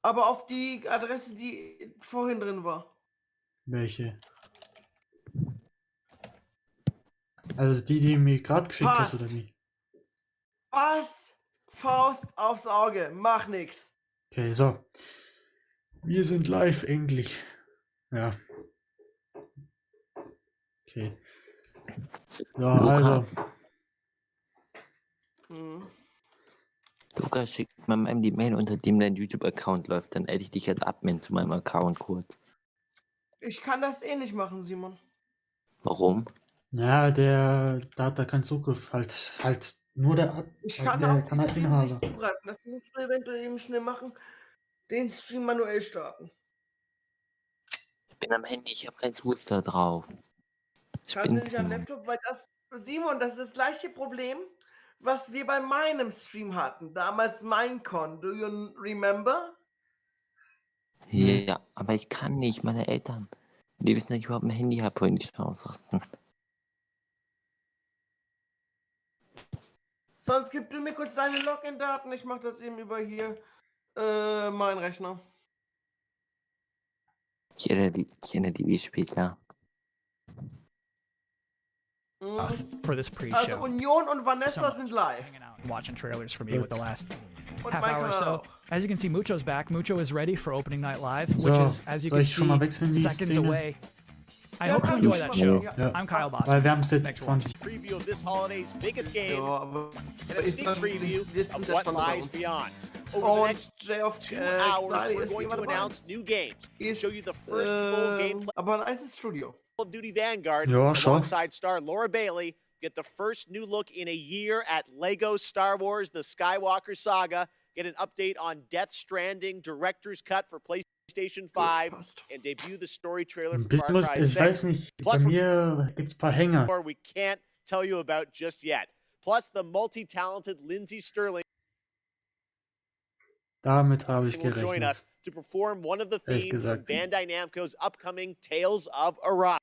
Aber auf die Adresse, die vorhin drin war. Welche? Also die du mir gerade geschickt hast, oder wie? Was? Faust aufs Auge. Mach nix. Okay, so. Wir sind live, endlich. Ja. Okay. Ja, also. Lukas schickt mir mal die Mail, unter dem dein YouTube-Account läuft. Dann adde ich dich als Admin zu meinem Account kurz. Ich kann das eh nicht machen, Simon. Warum? Ja, da hat er keinen Zugriff. Halt nur Ich kann der auf kann halt den Stream Inhaber. nicht zugreifen. Das musst du eventuell eben schnell machen. Den Stream manuell starten. Ich bin am Handy, ich habe keinen Zugriff da drauf. Kannst du nicht am Laptop, weil Simon, das ist das gleiche Problem, was wir bei meinem Stream hatten. Damals Minecon. Do you remember? Ja, aber ich kann nicht, meine Eltern. Die wissen, dass ich überhaupt ein Handy habe, wollen die schon ausrasten. Sonst gib du mir kurz deine Login-Daten. Ich mache das eben über hier meinen Rechner. Ich ändere die wie später. For this pre-show. Also Union und Vanessa sind live. Hanging out and watching trailers for me with the last Und half mein hour or Kanal so. auch. As you can see, Mucho's back. Mucho is ready for opening night live, So, which is, as you soll can ich schon mal see, wechseln, die seconds Szene? away. I Ja, hope you kannst enjoy du that machen, show. ja. I'm Kyle Boss. Weil wir haben es jetzt Thanks for watching. 20. Preview of this holiday's biggest game Ja, aber and a sneak preview jetzt of sind what das bei lies uns. beyond. Over the Und next Jay of 2 hours, Friday we're ist going to jemand announce new games, ist, show you the first full gameplay aber ein nices Studio. of Duty Vanguard Ja, schon. alongside star Laura Bailey. Get the first new look in a year at Lego Star Wars The Skywalker Saga. Get an update on Death Stranding Director's Cut for PlayStation 5 Passt. and debut the story trailer Ein for bisschen Far was, Cry ich 6. weiß nicht, bei Plus, mir gibt's ein paar Hänger. we can't tell you about just yet. Plus, the multi-talented Lindsay Sterling Damit habe ich will join us gerechnet. to perform one of the Ehrlich themes from gesagt. Bandai Namco's upcoming Tales of Arise.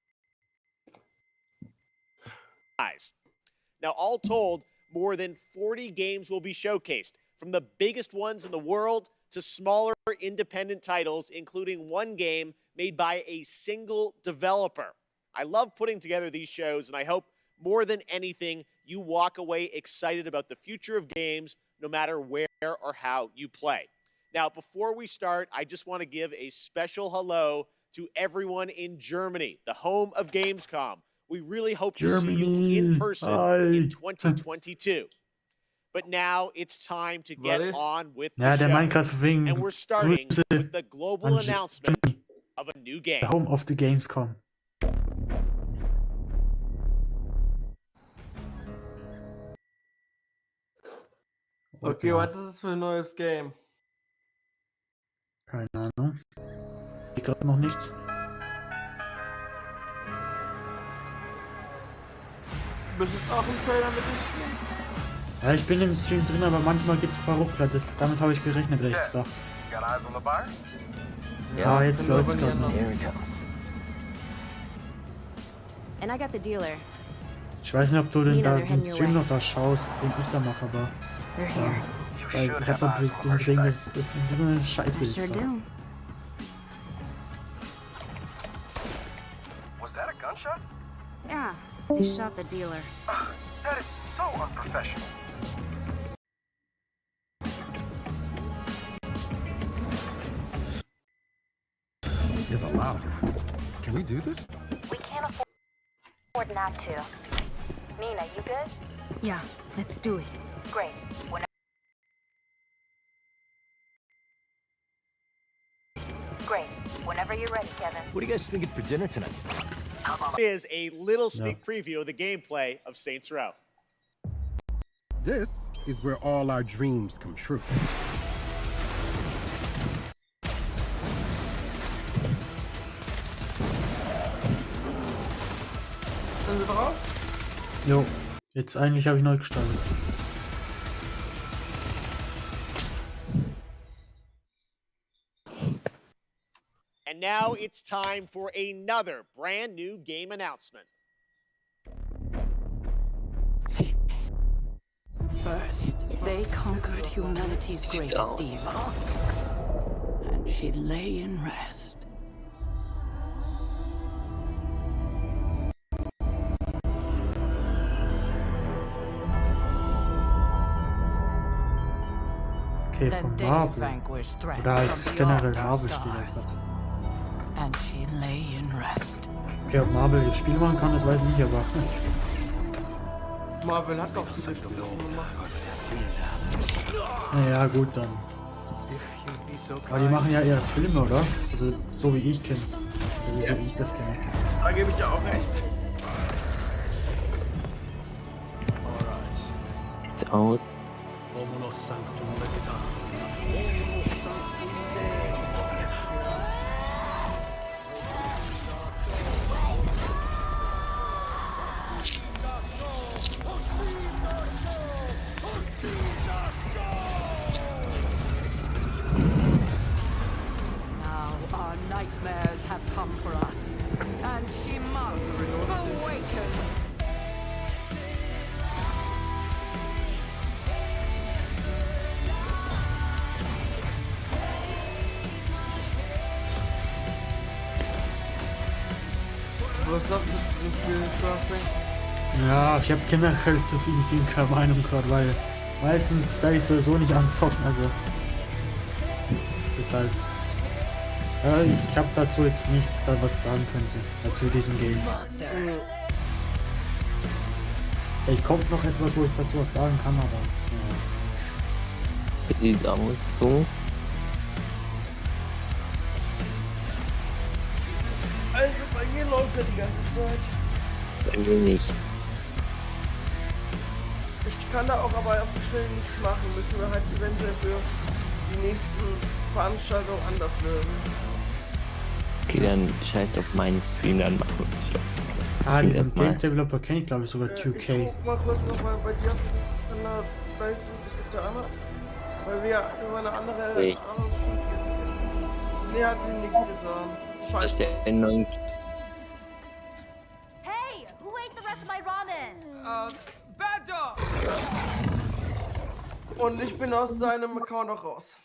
Now, all told, more than 40 games will be showcased, from the biggest ones in the world to smaller independent titles, including one game made by a single developer. I love putting together these shows, and I hope more than anything, you walk away excited about the future of games, no matter where or how you play. Now, before we start, I just want to give a special hello to everyone in Germany, the home of Gamescom. We really hope to see you in person in 2022. But now it's time to get on with the Ja, der meint show. gerade wegen And we're starting Grüße with the global an announcement of a new game. Home of the Gamescom. Okay, was ist das für ein neues Game? Keine Ahnung. Ich gerade noch nichts. Bist du auch im Trailer mit dem Stream? Ja, ich bin im Stream drin, aber manchmal gibt es ein paar Ruckler. Damit habe ich gerechnet, ehrlich gesagt. Got eyes on the buyer? Ja, jetzt läuft es gerade noch. Here it comes. And I got the dealer. Ich weiß nicht, ob du den, Nina, da, they're den heading your Stream way. noch da schaust, den ich da mache, aber They're here. weil ich hab da ein bisschen Bedenken, dass das ein bisschen eine Scheiße ist. Sure gerade. do. Was that a gunshot? Yeah, they shot the dealer. That is so unprofessional. Is a lot of them. Can we do this? We can't afford not to. Nina, you good? Yeah, let's do it. Great. Whenever you're ready, Kevin. What are you guys thinking for dinner tonight? Is a little sneak preview of the gameplay of Saints Row. This is where all our dreams come true. Sind Sie drauf? Jo, jetzt eigentlich habe ich neu gestartet. And now it's time for another brand new game announcement. First, they conquered humanity's greatest evil. she lay in rest. Okay, von Marvel. Oder als generell Marvel-Spieler. And she lay in rest. Okay, ob Marvel jetzt Spiel machen kann, das weiß ich nicht, aber... Marvel hat doch viele Spiele gemacht. Naja, gut, dann. Aber die machen ja eher Filme, oder? Also, so wie ich kenn's. Also, so wie ich das kenne. Da gebe ich dir auch recht. Sieht's aus. Now our nightmares have come for us, and she must awaken. Was sagst du zu dem Spiel, Starfing? Ja, ich habe generell zu viel keine Meinung gerade, weil meistens werde ich sowieso nicht anzocken, also... Deshalb... Ja, ich habe dazu jetzt nichts, was sagen könnte, zu diesem Game. Vielleicht kommt noch etwas, wo ich dazu was sagen kann, aber... Ja. Wie sieht's aus, Jungs? Also bei mir läuft er die ganze Zeit. Bei mir nicht. Ich kann da auch aber auf die Stelle nichts machen. Müssen wir halt eventuell für die nächsten Veranstaltungen anders lösen. Okay, dann scheiß auf meinen Stream, dann machen wir das. Ah, diesen Game Developer kenne ich, glaube ich, sogar 2K. Ich guck mal kurz noch mal bei dir an der Welt, was sich getan hat. Weil wir über eine andere... Echt? Nee, hat sich nichts getan. Das ist Scheiße. der neuen. Hey, who ate the rest of my ramen? Badger! Und ich bin aus deinem Account auch raus.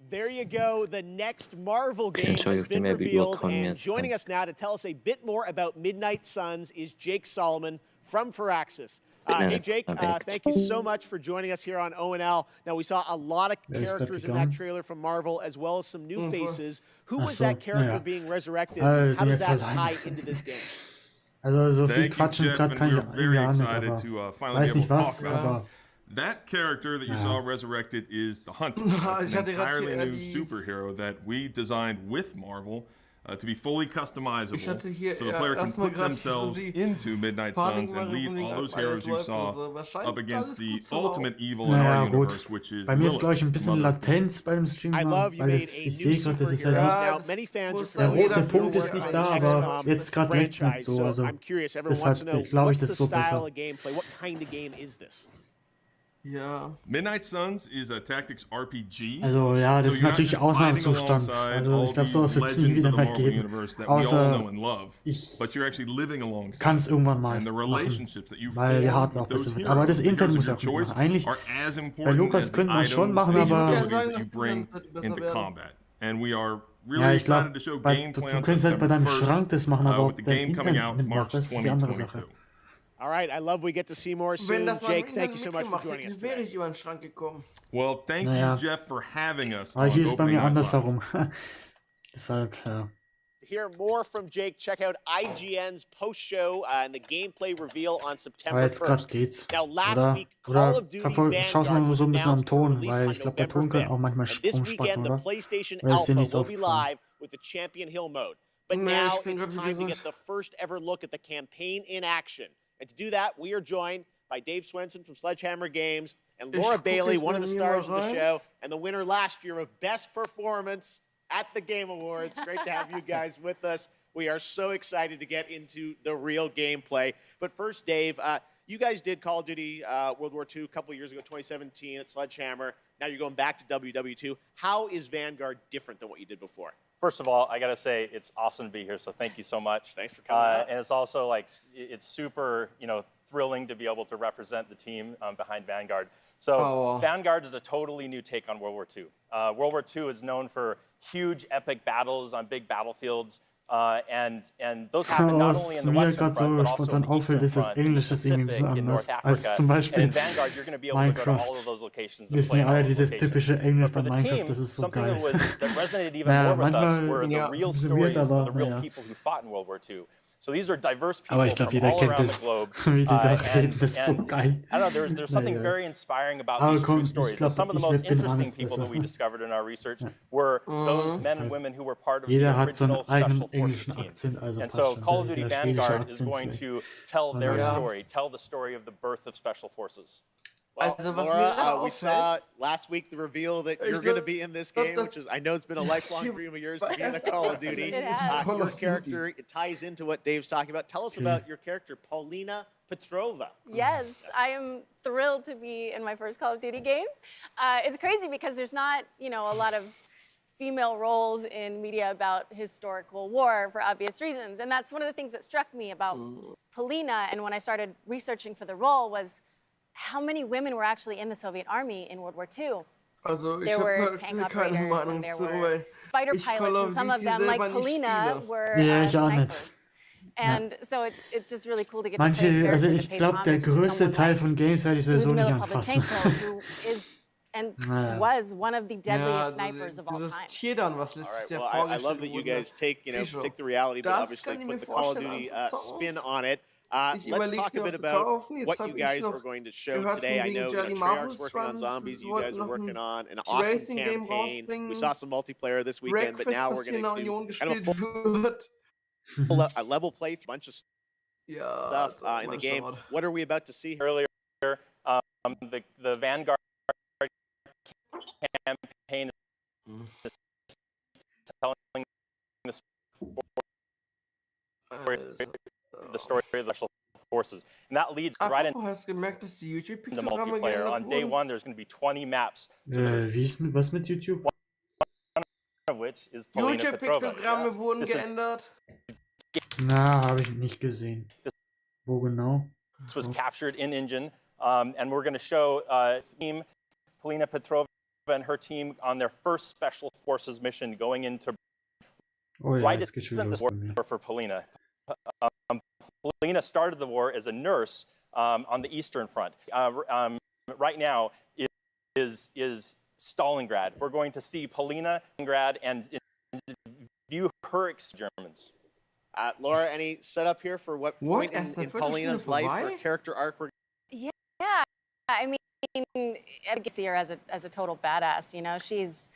There you go. The next Marvel game Okay, has been revealed. And jetzt joining us now to tell us a bit more about Midnight Suns is Jake Solomon from Firaxis. Hey, Jake, thank you so much for joining us here on ONL. Now, we saw a lot of characters in that trailer from Marvel, as well as some new faces. Who was that character being resurrected? How does that tie into this game? Also so viel Quatschen gerade kann ich irgendwie auch nicht, aber weiß nicht was, aber... That character that you saw resurrected is the Hunter. It's an entirely new superhero that we designed with Marvel to be fully customizable, so the player can put themselves into Midnight Suns and lead all those heroes you saw up against the ultimate evil in our universe, which is bei mir ist, glaube ich, ein bisschen Latenz beim Stream, weil ich sehe gerade, das ist ja nicht... Der rote Punkt ist nicht da, aber jetzt gerade leckt es nicht so, also deshalb glaube ich, das ist so besser. Ja. Midnight Suns is a tactics RPG. Also ja, das ist natürlich Ausnahmezustand. Also ich glaube, sowas wird es nie wieder mehr geben. Außer ich kann es irgendwann mal machen, weil die Hardware auch besser wird. Aber das Internet muss auch machen. Eigentlich, bei Lukas könnte man es schon machen, aber... Ja, ich glaube, du könntest halt bei deinem Schrank das machen, aber ob der Internet mitmacht, das ist die andere Sache. All right, I love we get to see more soon. Jake, thank you so much for joining us today. Well, thank you, Jeff, for having us. Aber hier ist bei mir andersherum. Deshalb, ja. To hear more from Jake, check out IGN's post-show and the gameplay reveal on September 1st. Aber jetzt gerade geht's. Now, last week, Call of Duty schaust mal so ein bisschen am Vanguard Ton, released weil on ich glaube, der November Ton kann 5th. auch manchmal And this rumspacken, weekend, the oder? PlayStation Oder ist dir Alpha nichts will be aufgefallen? live with the Champion Hill mode. But Nee, now ich bin it's gerade time to gesagt. get the first ever look at the campaign in action. And to do that, we are joined by Dave Swenson from Sledgehammer Games and Laura Bailey, one of the stars of the show, and the winner last year of Best Performance at the Game Awards. Great to have you guys with us. We are so excited to get into the real gameplay. But first, Dave, you guys did Call of Duty World War II a couple years ago, 2017 at Sledgehammer. Now you're going back to WW2. How is Vanguard different than what you did before? First of all, I gotta say it's awesome to be here. So thank you so much. Thanks for coming out. And it's also like it's super, thrilling to be able to represent the team behind Vanguard. So Vanguard is a totally new take on World War II. World War II is known for huge, epic battles on big battlefields. And those happen not only in the Western Front, but also in the Eastern Front, in the Pacific, in North Africa. And in Vanguard, you're going to be able to go to all of those locations and play all those locations. But for the team, something that resonated even more with us were the real stories of the real people who fought in World War II. So these are diverse people from all around the globe. I don't know, there's something very inspiring about these true stories. And some of the most interesting people that we discovered in our research were those men and women who were part of the original Special Forces teams. And so Call of Duty Vanguard is going to tell their story, tell the story of the birth of Special Forces. Well, Laura, we saw last week the reveal that you're going to be in this game, which is, I know it's been a lifelong dream of yours to be in a Call of Duty. Your character, it ties into what Dave's talking about. Tell us about your character, Paulina Petrova. Yes, I am thrilled to be in my first Call of Duty game. It's crazy because there's not, a lot of female roles in media about historical war for obvious reasons. And that's one of the things that struck me about Paulina, and when I started researching for the role, was how many women were actually in the Soviet army in World War II. There were tank operators and there were fighter pilots, and some of them, like Paulina, were snipers. And so it's just really cool to get to play a character that pays homage to someone like Ludmila Pavlichenko, who is and was one of the deadliest snipers of all time. All right, well, I love that you guys take the reality, but obviously put the Call of Duty spin on it. Let's talk a bit about what you guys are going to show today. I know Treyarch's working on zombies. You guys are working on an awesome campaign. We saw some multiplayer this weekend, but now we're going to do kind of a level play through a bunch of stuff in the game. What are we about to see earlier? The Vanguard campaign is telling the story of the Special Forces. And that leads right into the multiplayer. On day one, there's going to be 20 maps. Was mit YouTube? One of which is Paulina Petrova. YouTube-Piktogramme wurden geändert. Na, habe ich nicht gesehen. Wo genau? This was captured in engine, and we're going to show team Paulina Petrova and her team on their first Special Forces mission going into right at the war for Paulina. Paulina started the war as a nurse on the Eastern Front. Right now is Stalingrad. We're going to see Paulina Stalingrad and view her Germans. Laura, any setup here for what point in Paulina's life or character arc? Yeah, I mean, I see her as a total badass. She's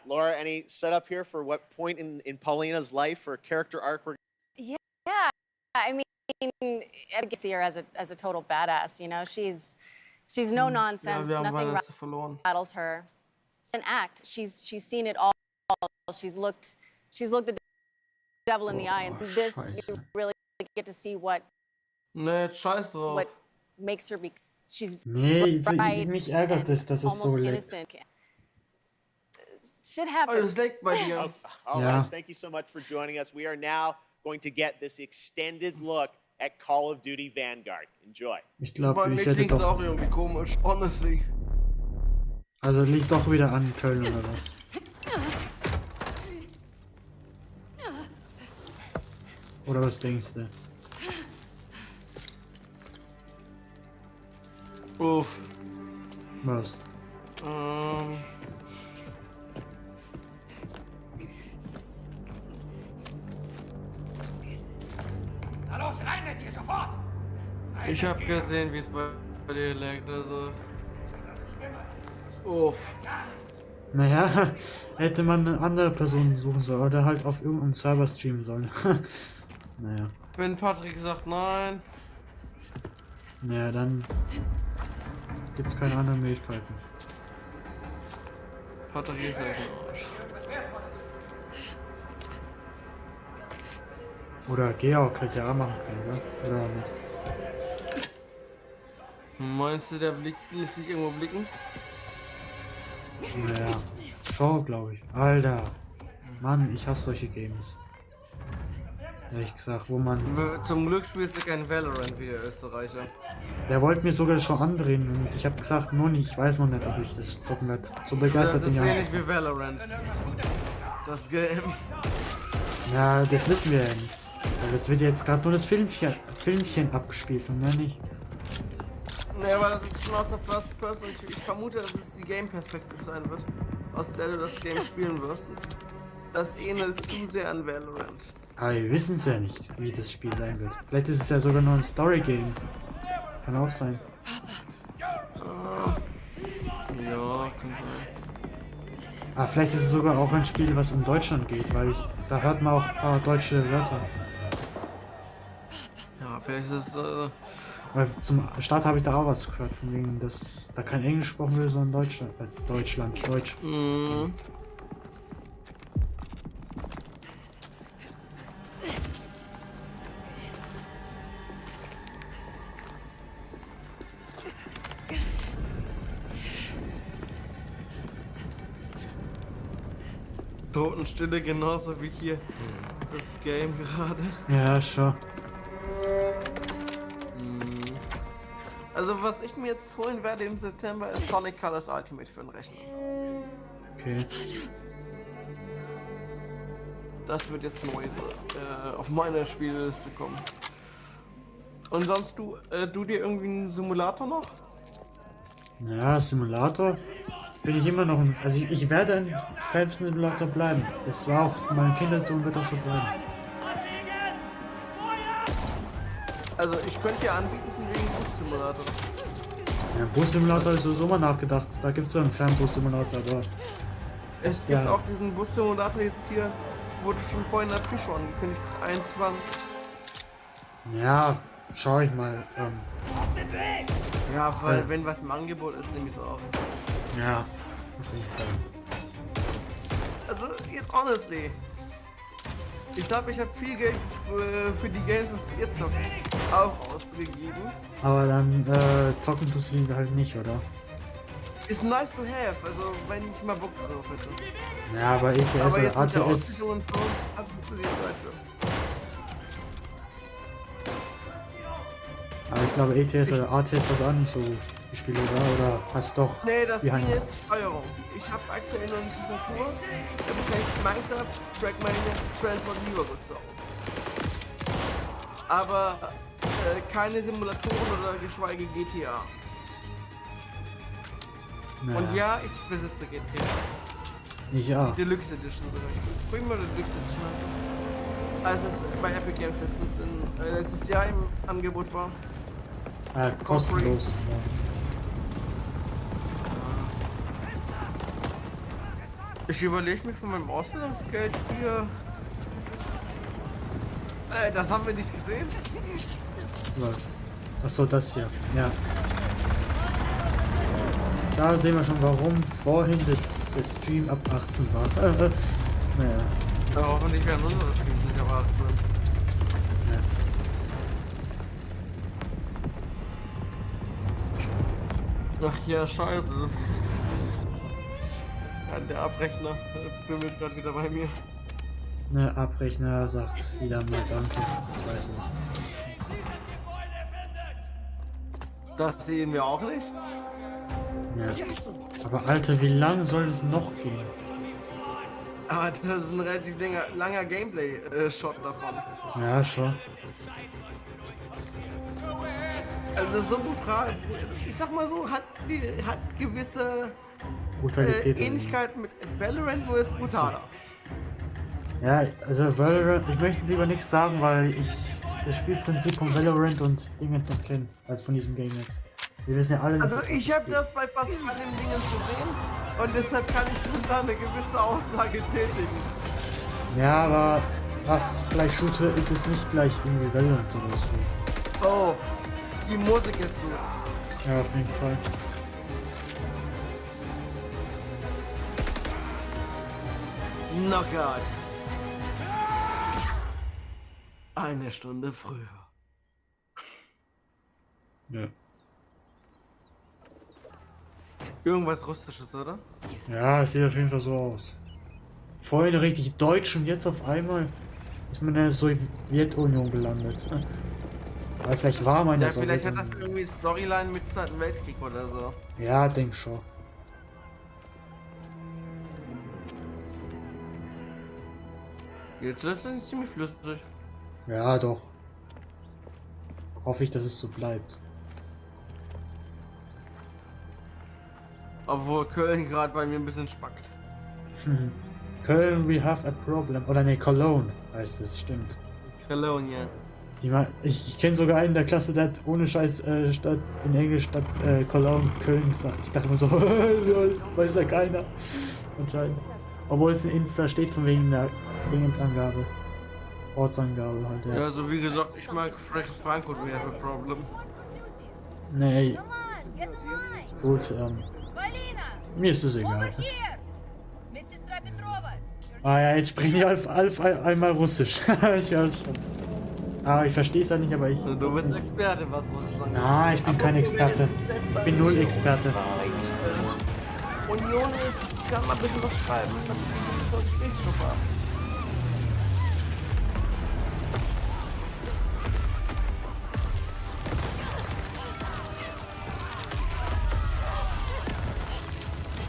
Laura, any setup here for what point in Paulina's life or character arc? I mean, I see her as a total badass. She's no nonsense. Nothing rattles her. An act. She's seen it all. She's looked the devil in the eye, and this you really get to see what makes her be. She's bright, mich ärgert es, dass es so leckt. Shit happens. All right, thank you so much for joining us. We are now going to get this extended look at Call of Duty Vanguard. Enjoy. Ich glaube, ich hätte doch... auch irgendwie komisch, honestly. Also liegt doch wieder an Köln oder was? Oder was denkst du? Uff. Was? Ich habe gesehen, wie es bei dir lag, also. Uff. Naja, hätte man eine andere Person suchen sollen oder halt auf irgendeinem Server streamen sollen. Naja. Wenn Patrick sagt nein. Naja, dann gibt's keine anderen Möglichkeiten. Patrick ist ein Arsch. Oder Georg hätte ja auch machen können, oder? Oder nicht? Meinst du, der lässt sich irgendwo blicken? Naja, schon, glaube ich. Alter. Mann, ich hasse solche Games. Ehrlich gesagt, wo man... Zum Glück spielst du kein Valorant wie der Österreicher. Der wollte mir sogar schon andrehen und ich habe gesagt, nur nicht, ich weiß noch nicht, ob ich das zocken werde. So begeistert bin ich. Das ist ähnlich wie Valorant. Das Game. Ja, das wissen wir ja nicht. Weil das wird jetzt gerade nur das Filmchen abgespielt und mehr nicht. Ne, aber das ist schon aus der First Person. Ich vermute, dass es die Game-Perspektive sein wird, aus der du das Game spielen wirst. Das ähnelt zu sehr an Valorant. Aber wir wissen es ja nicht, wie das Spiel sein wird. Vielleicht ist es ja sogar nur ein Story-Game. Kann auch sein. Ja, kann sein. Aber vielleicht ist es sogar auch ein Spiel, was um Deutschland geht, weil da hört man auch ein paar deutsche Wörter. Ja, vielleicht ist es... Weil zum Start habe ich da auch was gehört, von wegen, dass da kein Englisch gesprochen wird, sondern Deutsch. Mhm. Totenstille genauso wie hier das Game gerade. Ja, schon. Also was ich mir jetzt holen werde im September ist Sonic Colors Ultimate für den Rechner. Okay. Das wird jetzt neu auf meine Spielliste kommen. Und sonst du dir irgendwie einen Simulator noch? Ja, Simulator bin ich immer noch. Also ich werde ein Fan-Simulator bleiben. Das war auch meine Kindheit und wird auch so bleiben. Also ich könnte dir anbieten von wegen Bus-Simulator. Ja, Bus-Simulator ist so mal nachgedacht. Da gibt es ja einen Fernbus-Simulator, aber... Es gibt auch diesen Bus-Simulator jetzt hier, wurde schon vorhin in der Pre-Show angekündigt, 21. Ja, schau ich mal. Ja, weil wenn was im Angebot ist, nehme ich es auch. Ja, auf jeden Fall. Also jetzt honestly. Ich glaube, ich habe viel Geld für die Games, was ihr zockt, auch ausgegeben. Aber dann zocken tust du sie halt nicht, oder? Ist nice to have, also wenn ich mal Bock drauf hätte. Ja, aber ETS aber oder ATS... Aber ich glaube ETS oder ATS ist auch nicht so gespielt, oder hast doch... Nee, das Ding ist Steuerung. Ich habe aktuell noch eine Tastatur, damit kann ich Minecraft, Trackmania, Transport lieber gut zocken. Aber keine Simulatoren oder geschweige GTA. Naja. Und ja, ich besitze GTA. Ich auch. Deluxe Edition sogar. Bring mal Deluxe Edition, als es bei Epic Games letztes Jahr im Angebot war. Kostenlos. Ich überlege mir von meinem Ausbildungsgeld hier... das haben wir nicht gesehen. Was? Achso, das hier. Ja. Da sehen wir schon, warum vorhin der Stream ab 18 war. Naja. Ja, hoffentlich werden unsere Streams nicht ab 18. Ja. Ach ja, scheiße. Ja, der Abrechner bimmelt gerade wieder bei mir. Ne, Abrechner sagt wieder mal Danke. Ich weiß es. Das sehen wir auch nicht. Ja. Aber Alter, wie lang soll es noch gehen? Aber das ist ein relativ langer Gameplay-Shot davon. Ja, schon. Also so brutal. Ich sag mal so, hat gewisse Ähnlichkeit mit Valorant, nur ist brutaler. Ja, also Valorant, ich möchte lieber nichts sagen, weil ich das Spielprinzip von Valorant und Dingens nicht kenne, als von diesem Game jetzt. Wir wissen ja alle. Also ich habe das bei fast allen Dingen gesehen und deshalb kann ich schon da eine gewisse Aussage tätigen. Ja, aber was gleich Shooter ist es nicht gleich irgendwie Valorant oder so. Oh, die Musik ist gut. Ja, auf jeden Fall. Knockout. Eine Stunde früher. Ja. Irgendwas Russisches, oder? Ja, es sieht auf jeden Fall so aus. Vorhin richtig deutsch und jetzt auf einmal ist man in der Sowjetunion gelandet. Weil vielleicht war man ja vielleicht hat das irgendwie Storyline mit Zweiten Weltkrieg oder so. Ja, denk schon. Jetzt ist es ziemlich flüssig. Ja, doch. Hoffe ich, dass es so bleibt. Obwohl Köln gerade bei mir ein bisschen spackt. Köln, we have a problem. Oder ne, Cologne heißt es, stimmt. Cologne, ja. Ich kenne sogar einen der Klasse, der hat ohne Scheiß statt in Englisch statt Cologne Köln gesagt. Ich dachte immer so, weiß ja keiner. Anscheinend. Obwohl es in Insta steht von wegen der Dingensangabe. Ortsangabe halt, ja. Ja, also wie gesagt, ich mag Frankfurt, we have a problem. Nee. Gut, mir ist es egal. Ah ja, jetzt sprechen die einmal Russisch. Ich höre schon. Aber ich verstehe es ja nicht, aber ich... Also du bist Experte, was Russisch angeht. Nein, ich bin kein Experte. Ich bin null Experte. Union ist, kann man ein bisschen was schreiben. Das soll ich nicht schon haben.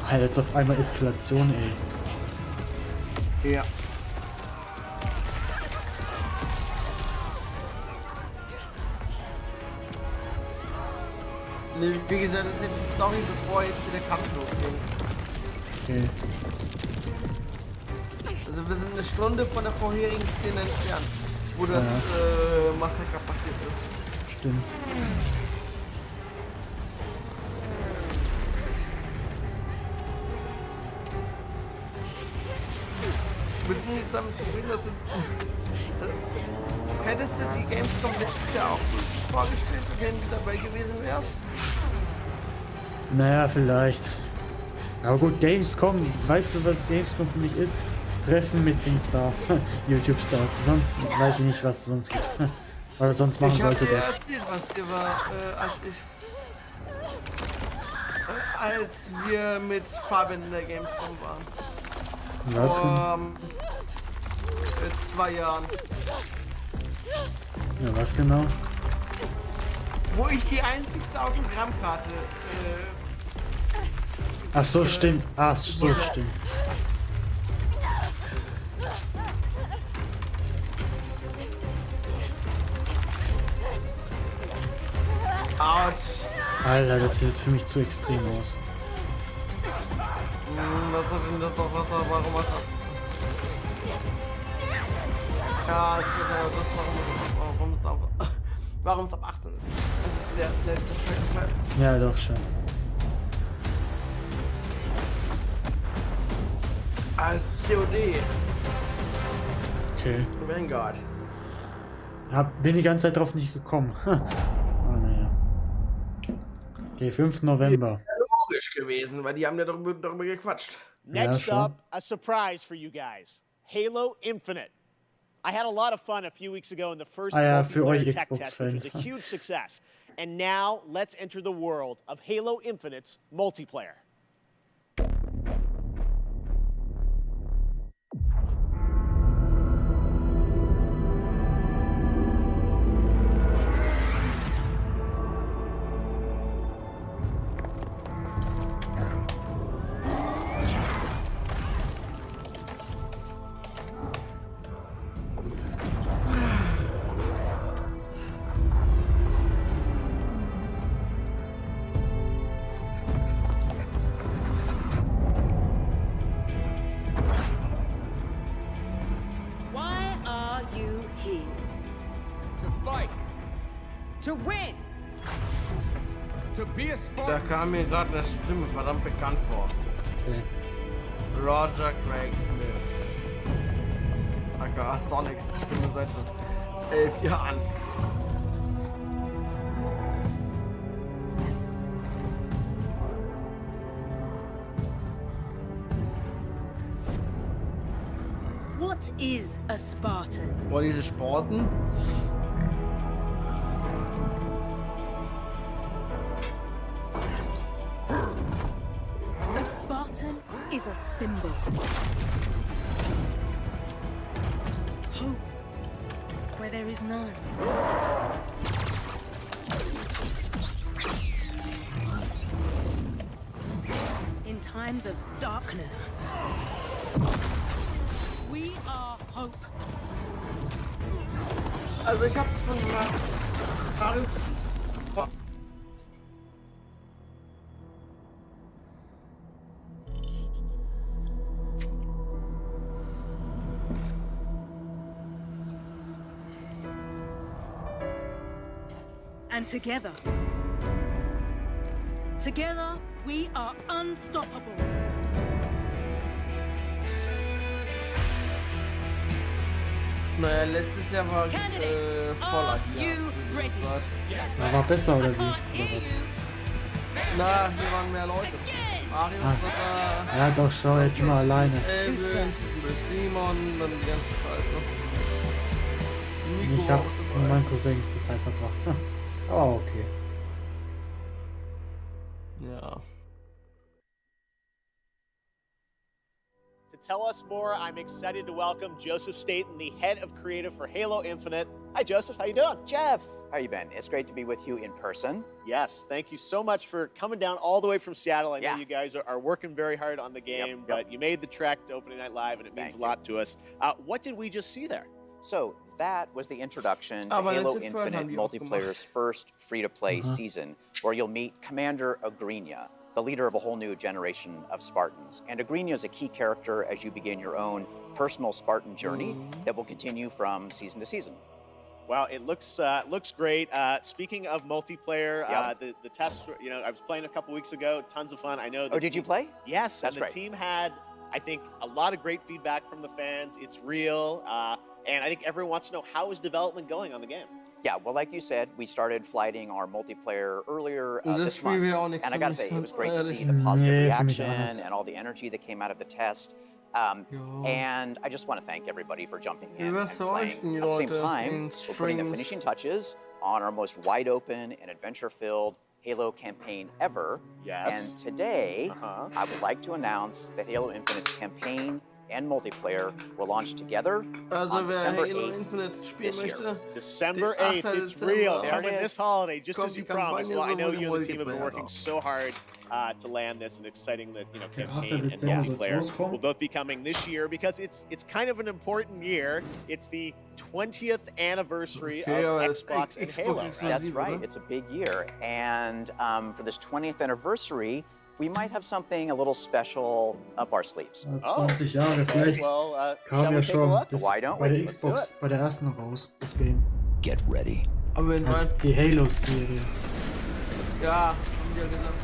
Alter, jetzt auf einmal Eskalation, ey. Ja. Wie gesagt, das ist jetzt die Story, bevor jetzt hier der Kampf losgeht. Okay. Also wir sind eine Stunde von der vorherigen Szene entfernt, wo das Massaker passiert ist. Stimmt. Müssen jetzt damit zufrieden, dass hättest du die Gamescom letztes Jahr auch so vorgestellt, wenn du dabei gewesen wärst? Naja, vielleicht. Aber gut, Gamescom, weißt du, was Gamescom für mich ist? Treffen mit den Stars, YouTube-Stars. Sonst weiß ich nicht, was es sonst gibt. Oder sonst machen sollte der. Ich hab dir erzählt, was dir war, als wir mit Fabian in der Gamescom waren. Was? Vor 2 Jahren. Ja, was genau? Wo ich die einzigste Autogrammkarte ach so, stimmt. Ach so, stimmt. Autsch. Alter, das sieht für mich zu extrem aus. Was hat denn das auch Wasser? Warum Wasser? Ja, warum es ab 18 ist. Das ist der letzte Teil. Ja, doch schon. Als COD. Okay. Vanguard. Bin die ganze Zeit drauf nicht gekommen. Oh, naja. Okay, 5. November. Ja, logisch gewesen, weil die haben ja darüber gequatscht. Next up, a surprise for you guys. Halo Infinite. I had a lot of fun a few weeks ago in the first multiplayer tech test, which was a huge success. And now, let's enter the world of Halo Infinite's multiplayer. Da kam mir gerade eine Stimme verdammt bekannt vor. Okay. Roger Craig Smith. aka Sonics Stimme seit 11 Jahren. What is a Spartan? Oh, diese Sporten? a symbol. Hope where there is none. In times of darkness, we are hope. Also ich habe von Mario... And together, we are unstoppable. Naja, letztes Jahr war Vorlag, ja. War besser oder wie? Na, hier waren mehr Leute. Mario war da. Ja doch, schau jetzt mal alleine. Simon, dann die ganze Scheiße. Ich hab mit meinen Cousins die Zeit verbracht. Oh, okay. Ja. To tell us more, I'm excited to welcome Joseph Staten, the head of creative for Halo Infinite. Hi, Joseph. How you doing? Jeff, how you been? It's great to be with you in person. Yes, thank you so much for coming down all the way from Seattle. I know you guys are working very hard on the game, but you made the trek to Opening Night Live, and it means a lot to us. What did we just see there? So that was the introduction to Halo Infinite Multiplayer's first free-to-play season, where you'll meet Commander Agrinia, the leader of a whole new generation of Spartans. And Agrinia is a key character as you begin your own personal Spartan journey that will continue from season to season. Well, it looks great. Speaking of multiplayer, the tests, I was playing a couple weeks ago, tons of fun. I know. Did you play? Yes, that's and the team had, I think, a lot of great feedback from the fans. It's real, and I think everyone wants to know, how is development going on the game? Yeah, well, like you said, we started flighting our multiplayer earlier this month, and I gotta say, it was great to see the positive reaction and all the energy that came out of the test. And I just want to thank everybody for jumping in and playing. At the same time, we're putting the finishing touches on our most wide-open and adventure-filled Halo campaign ever. Yes. And today, I would like to announce that Halo Infinite's campaign and multiplayer will launch together on December 8th this year. December 8th, it's real. Coming this holiday, just as you promised. Well, I know you and the team have been working so hard to land this, and exciting that campaign and multiplayer will both be coming this year, because it's kind of an important year. It's the 20th anniversary of Xbox and Halo. Right? That's right. It's a big year, and for this 20th anniversary, we might have something a little special up our sleeves. 20 Jahre vielleicht. Kam ja schon das bei der Xbox, bei der ersten raus, das Game. Get ready. Aber die Halo-Serie. Ja, haben die ja gesagt.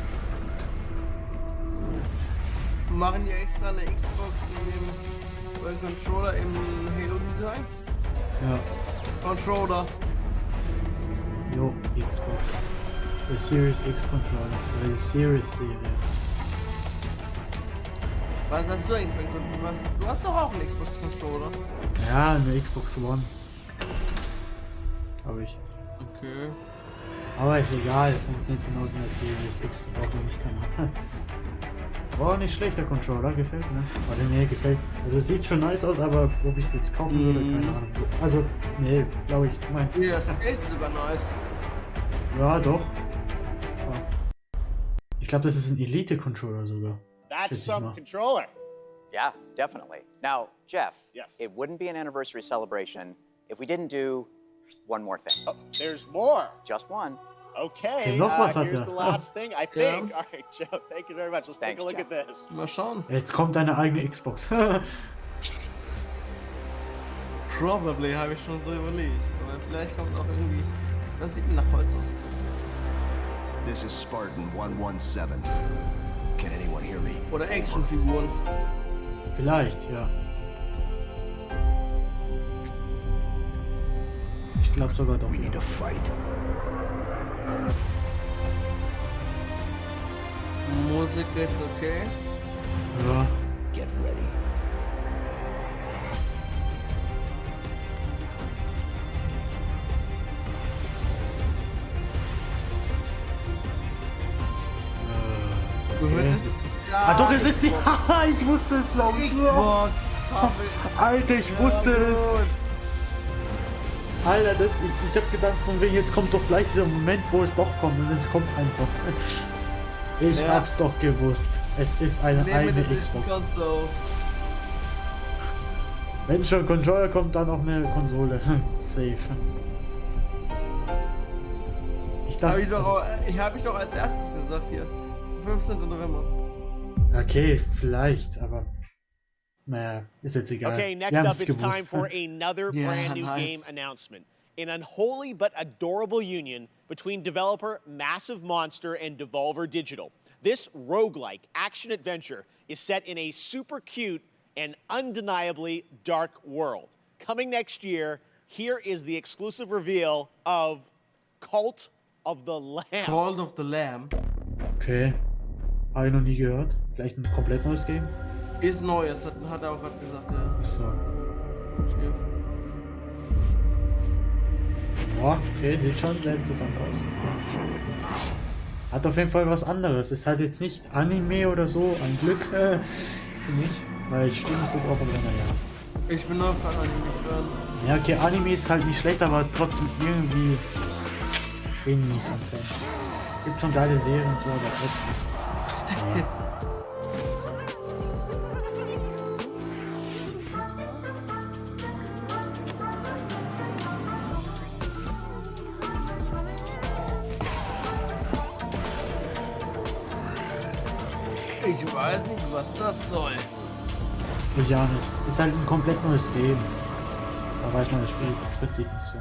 Machen die extra eine Xbox in dem Controller im Halo-Design? Ja. Controller. Jo, Xbox. Der Series X Controller, oder die Series-Serie. Was hast du eigentlich für einen Controller? Du hast doch auch einen Xbox-Controller. Ja, eine Xbox One. Hab ich. Okay. Aber ist egal, funktioniert genauso in der Series X, braucht man nicht keine. War nicht schlecht, der Controller, gefällt mir. Oder nee, gefällt. Also es sieht schon nice aus, aber ob ich es jetzt kaufen würde, keine Ahnung. Also, nee, glaube ich, du meinst. Ja, das ist sogar nice. Ja, doch. Ich glaube, das ist ein Elite-Controller sogar. That's some controller. Yeah, definitely. Now, Jeff, it wouldn't be an anniversary celebration if we didn't do one more thing. Oh, there's more. Just one. Okay, here's the last thing, I think. All right, Joe, thank you very much. Let's take a look at this. Mal schauen. Jetzt kommt deine eigene Xbox. Probably, habe ich schon so überlegt. Aber vielleicht kommt auch irgendwie... Das sieht nach Holz aus. This is Spartan 117. Can anyone hear me? Oder Actionfiguren. Vielleicht, ja. Ich glaube sogar doch. We need to fight. Musik ist okay. Ja. Get ready. Du hättest Ah doch, es ist die... ich wusste es, glaube ich. Alter, ich wusste es. Alter, ich hab gedacht, von wegen, jetzt kommt doch gleich dieser Moment, wo es doch kommt. Und es kommt einfach. Ich hab's doch gewusst. Es ist eine eigene Xbox. Wenn schon Controller kommt, dann auch eine Konsole. Safe. Ich dachte... Hab ich doch als erstes gesagt hier. 15. November. Okay, vielleicht, aber... Naja, ist jetzt egal. Okay, next up it's time for another brand new game announcement. An unholy but adorable union between developer Massive Monster and Devolver Digital. This roguelike action-adventure is set in a super cute and undeniably dark world. Coming next year, here is the exclusive reveal of Cult of the Lamb. Cult of the Lamb. Okay. Habe ich noch nie gehört. Vielleicht ein komplett neues Game? Ist neu, das hat er auch gerade gesagt, ja. So. Boah, okay, sieht schon sehr interessant aus. Hat auf jeden Fall was anderes. Ist halt jetzt nicht Anime oder so, ein Glück für mich, weil ich stehe nicht so drauf, aber naja. Ich bin nur von Anime-Fan. Ja, okay, Anime ist halt nicht schlecht, aber trotzdem irgendwie bin ich nicht so ein Fan. Gibt schon geile Serien und so, aber trotzdem. Ja. Ich weiß nicht, was das soll. Ich ja nicht. Ist halt ein komplett neues Game. Da weiß man das Spielprinzip nicht so.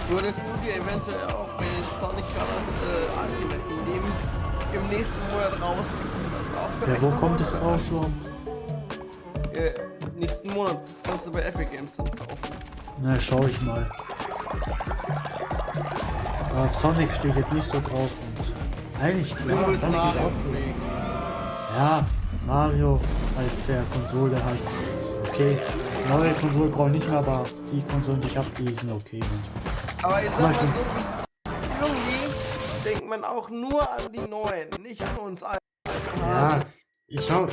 Würdest du dir eventuell auch bei den Sonic Colors Ultimate nehmen? Im nächsten Monat rausziehen? Ja, wo kommt es raus so? Nächsten Monat, das kannst du bei Epic Games kaufen. Na, schau ich mal. Aber auf Sonic stehe ich jetzt nicht so drauf und eigentlich klar, Sonic ist auch cool. Ja, Mario halt der Konsole halt okay. Neue Konsole brauche ich nicht mehr, aber die Konsolen, die ich habe, die sind okay. Aber jetzt mal so, irgendwie denkt man auch nur an die neuen, nicht an uns alle. Ja, ich hab...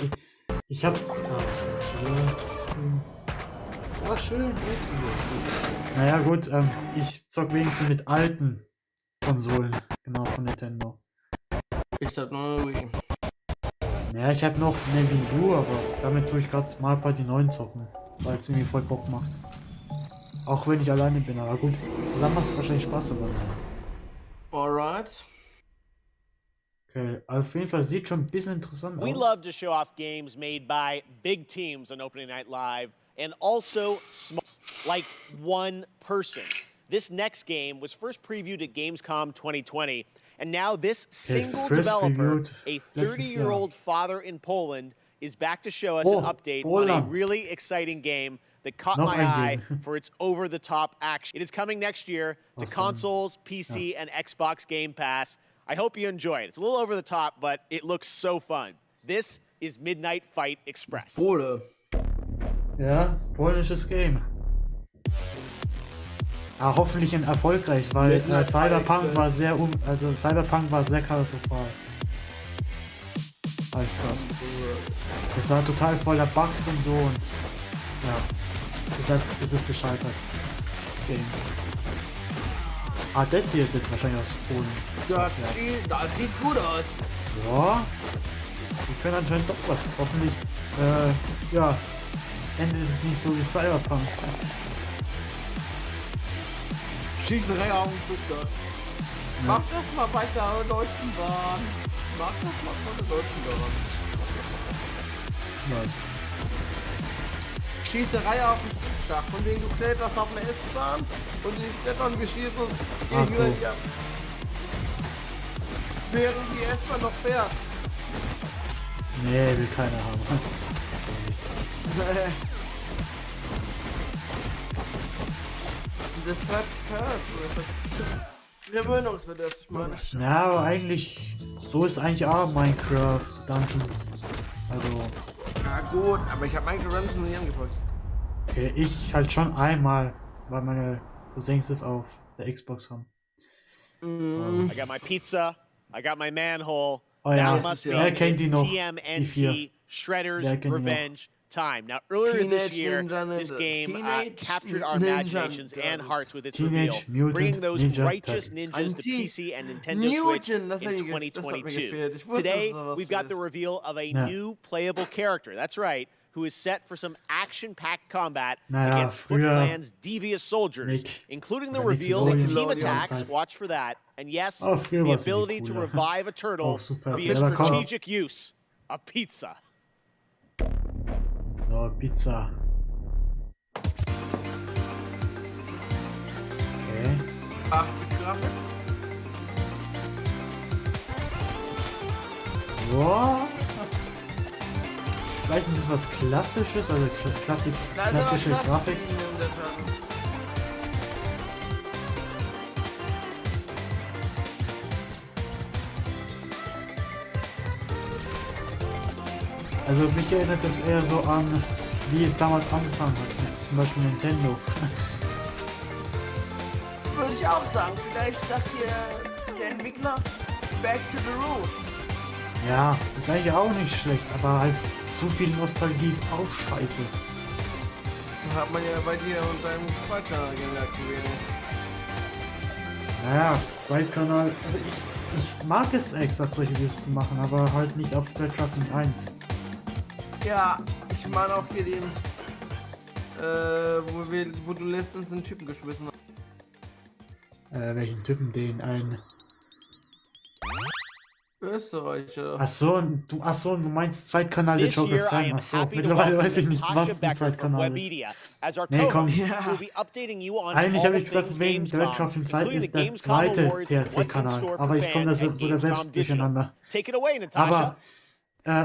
Ah, schön. Naja gut, ich zock wenigstens mit alten Konsolen, genau, von Nintendo. Ich hab nur eine Wii. Naja, ich hab noch eine Wii U, aber damit tue ich gerade mal ein paar die neuen zocken, weil es irgendwie voll Bock macht. Auch wenn ich alleine bin, aber gut, zusammen macht es wahrscheinlich Spaß, aber alright. Okay, auf jeden Fall sieht schon ein bisschen interessant aus. We love to show off games made by big teams on Opening Night Live and also small, like one person. This next game was first previewed at Gamescom 2020, and now this single developer, a 30-year-old father in Poland, is back to show us an update on a really exciting game that caught my eye for its over-the-top action. It is coming next year to consoles, PC, and Xbox Game Pass. I hope you enjoy it. It's a little over the top, but it looks so fun. This is Midnight Fight Express. Pole. Ja, polnisches Game. Ah, hoffentlich erfolgreich, weil Cyberpunk war Cyberpunk war sehr katastrophal. Es war total voller Bugs und so und ja, deshalb ist es gescheitert. Das Game. Ah, das hier ist jetzt wahrscheinlich aus Polen. Das sieht gut aus. Ja, die können anscheinend doch was. Hoffentlich, ja, endet es nicht so wie Cyberpunk. Schießerei auf dem Zug dort. Mach das mal bei der Deutschen Bahn. Mach das mal von der Deutschen Bahn. Was? Schießerei auf dem Zugdach. Von wegen du kletterst auf eine S-Bahn und die klettern, wir schießen Ach so. ja. Während die S-Bahn noch fährt. Nee, will keiner haben. Das ist gewöhnungsbedürftig, meine ich. Ja, aber eigentlich, so ist eigentlich auch Minecraft Dungeons. Also. Ja gut, aber ich habe Minecraft Dungeons nicht angefangen. Okay, ich halt schon einmal, weil meine Cousins es auf der Xbox haben. I got my pizza. I got my manhole. Oh ja, Now must be wer kennt die noch? Die TMNT vier. Shredder's Wer kennt die noch? Revenge time. Now, earlier this Teenage year, Ninja this Ninja. game Teenage captured our Ninja imaginations and Turtles. hearts with its Teenage reveal, Mutant bringing those Ninja righteous Turtles. ninjas to PC and Nintendo Switch in Das hat mir 2022. gefehlt. Ich wusste, Today, dass sowas we've got fehlt. the reveal of a new playable character. That's right, who is set for some action-packed combat against Foot Clan's devious soldiers, including the reveal of team attacks. Watch for that. And yes, the ability to revive a turtle via strategic use. A pizza. Oh, Pizza. Okay. Wow. Vielleicht ein bisschen was Klassisches, also klassische Grafik. Also mich erinnert das eher so an, wie es damals angefangen hat, mit zum Beispiel Nintendo. Würde ich auch sagen. Vielleicht sagt hier der Entwickler Back to the Roots. Ja, ist eigentlich auch nicht schlecht, aber halt zu viel Nostalgie ist auch scheiße. Hat man ja bei dir und deinem Zweitkanal gemerkt gewesen. Naja, Zweitkanal, also ich mag es extra solche Videos zu machen, aber halt nicht auf Redcrafting 1. Ja, ich meine auch hier den, wo du letztens einen Typen geschmissen hast. Welchen Typen? Den einen? Österreicher. Achso, du meinst Zweitkanal der Joker Fan. Achso, mittlerweile weiß ich nicht, was ein Zweitkanal ist. Nee, komm. Eigentlich habe ich gesagt, wegen der Redcrafting 2 ist der zweite THC-Kanal. Aber ich komme da sogar selbst durcheinander. Aber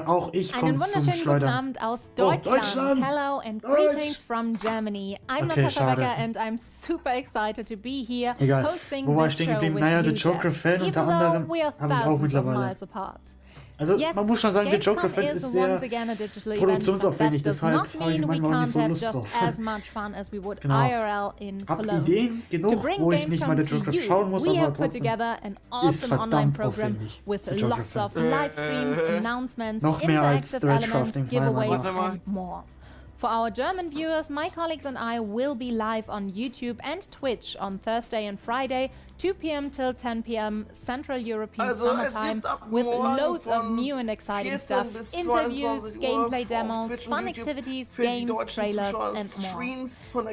auch ich komme zum Schleudern. Abend aus Deutschland. Hello and greetings from Germany. I'm Natasha Becker and I'm super excited to be here hosting Wo war ich this stehen show geblieben? with Naja, you der Joker-Fan guys. unter Even anderem though we are habe ich auch thousands of mittlerweile. miles apart. Also Yes, man muss schon sagen, der Gamescom Joker-Fan is ist once sehr again a digital produktionsaufwendig, event, but that does deshalb not habe ich mean we manchmal nicht can't so have Lust just drauf. as much fun as we would Genau. IRL in Hab Cologne. Ideen genug, wo ich nicht mal der Joker schauen muss, we aber have put trotzdem together an ist awesome online verdammt program aufwendig. with der Joker lots Fan. of live streams, announcements, Noch mehr als interactive Red elements, Crafting, meiner Meinung giveaways nach. and more. For our German viewers, my colleagues and I will be live on YouTube and Twitch on Thursday and Friday, 2 p.m. till 10 p.m. Central European Summer Time, with loads of new and exciting stuff, interviews, gameplay demos, fun activities, games, trailers and more.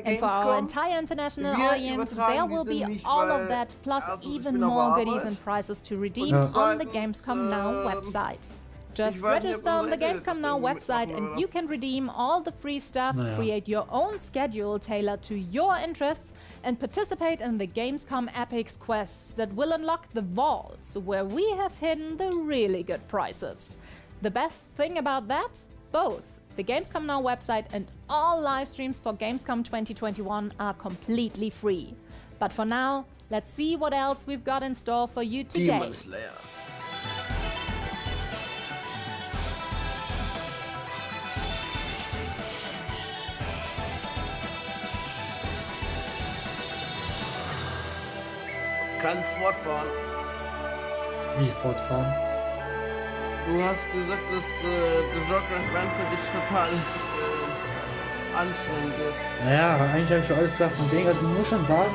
And for our entire international audience, there will be all of that, plus even more goodies and prizes to redeem on the Gamescom Now website. Just register on the Gamescom Now website and you can redeem all the free stuff, create your own schedule tailored to your interests, and participate in the Gamescom Epics quests that will unlock the vaults where we have hidden the really good prizes. The best thing about that? Both the Gamescom Now website and all live streams for Gamescom 2021 are completely free. But for now, let's see what else we've got in store for you today. Kannst fortfahren. Wie fortfahren? Du hast gesagt, dass der Joker Run für dich total anstrengend ist. Naja, eigentlich habe ich schon alles gesagt von wegen. Also man muss schon sagen,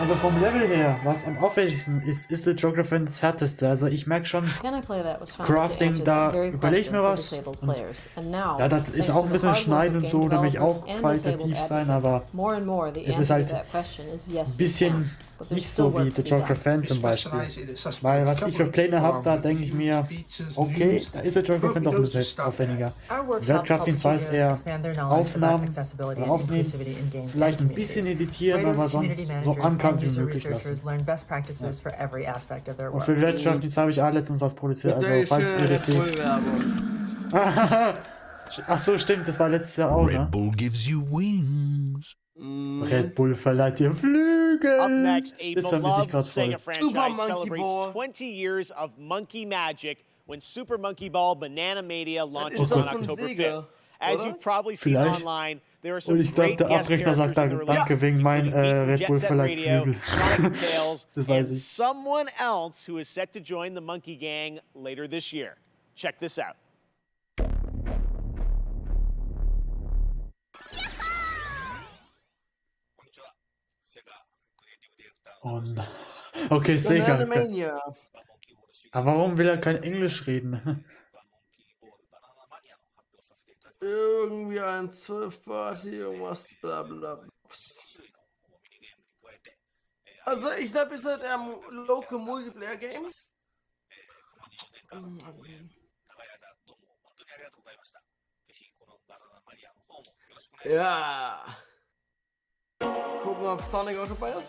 aber vom Level her, was am aufwendigsten ist der Joker Fan das härteste. Also ich merke schon, Crafting, da überlege ich mir was. Und ja, das ist auch ein bisschen Schneiden und so, da will ich auch qualitativ sein, aber es ist halt ein bisschen nicht so wie der Joker Fan zum Beispiel. Weil was ich für Pläne habe, da denke ich mir, okay, da ist der Joker Fan doch ein bisschen aufwendiger. Red Crafting 2 ist eher Aufnahmen oder aufnehmen, vielleicht ein bisschen editieren, aber sonst so uncut wie möglich lassen. Und für Red Crafting 2 habe ich auch letztens was produziert, also falls ihr das seht. Ach so, stimmt, das war letztes Jahr auch, ne? Red Bull gives you wings. Red Bull verleiht dir Flügel. Up next, a Das vermisse ich beloved gerade Sega voll. franchise celebrates 20 years of monkey magic when Super Monkey Ball Banana Mania launches on October 5th. As you've probably seen online, there are some Und ich glaube, great der guest Abrechner sagt characters in the release, danke wegen mein Red Bull Verlag Radio, Flügel. Sonic Tales, Das weiß and ich. someone else who is set to join the Monkey Gang later this year. Check this out. Und okay, Sega. Mania. Aber warum will er kein Englisch reden? Irgendwie ein 12-Party, irgendwas, bla bla. Also, ich glaube, es ist halt eher Local Multiplayer Game. Ja. Gucken wir, ob Sonic auch dabei ist.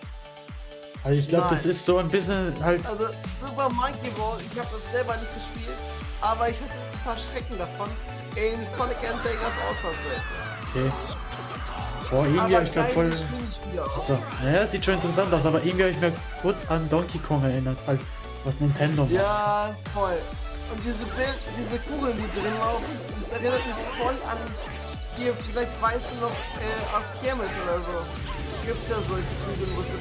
Also ich glaube, das ist so ein bisschen halt. Also Super Monkey Ball, ich habe das selber nicht gespielt, aber ich hatte ein paar Schrecken davon, in Sonic Ending als Auswahlwelt. Okay. Boah, irgendwie habe ich gerade voll. So, naja, sieht schon interessant aus, aber irgendwie habe ich mir kurz an Donkey Kong erinnert, halt, was Nintendo macht. Ja, voll. Und diese Kugeln, die drin laufen, das erinnert mich voll an hier, vielleicht weißt du noch, auf Kirmes oder so. Gibt's ja solche Kugeln, wo du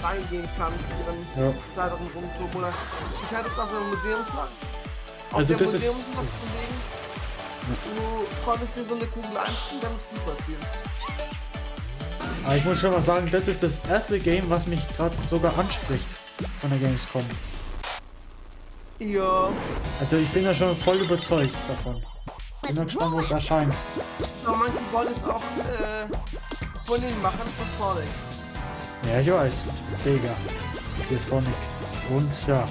reingehen kannst, die dann Seiten rumtoben. Oder ich hatte es auf der Museumsland. Also das ist. Du konntest dir so eine Kugel anziehen, damit Fußball spielen. Aber ich muss schon mal sagen, das ist das erste Game, was mich gerade sogar anspricht von der Gamescom. Ja. Also ich bin ja schon voll überzeugt davon. Bin mal gespannt, wo es erscheint. Aber Monkey Ball ist auch von den Machern von Sonic. Ja, ich weiß. Sega. Das ist Sonic. Und ja.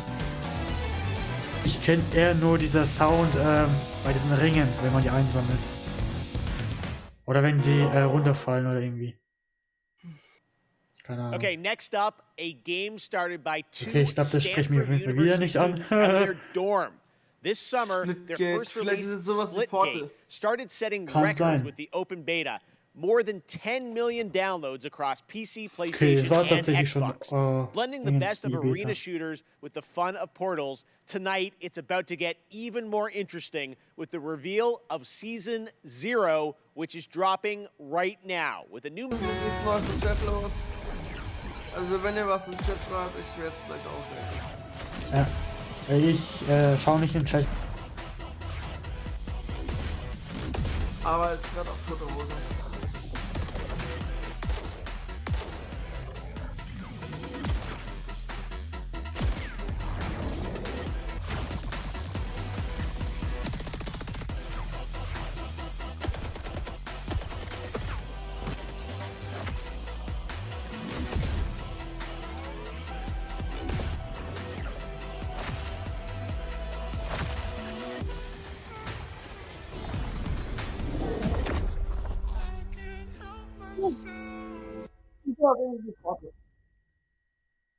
Ich kenne eher nur dieser Sound bei diesen Ringen, wenn man die einsammelt. Oder wenn sie runterfallen oder irgendwie. Keine Ahnung. Okay, next up, a game started by two Okay, ich glaube, das spricht mir auf jeden Fall wieder nicht an. dorm. This summer, their first release, Splitgate, started setting records with the open beta. More than 10 million downloads across PC, PlayStation, and Xbox. Blending the best of arena shooters with the fun of Portals, tonight it's about to get even more interesting with the reveal of Season 0, which is dropping right now with a new... Also wenn ihr was im Chat schreibt, ich werde es gleich auswählen. Ja, ich schaue nicht im Chat. Aber es ist gerade auf tote Hose.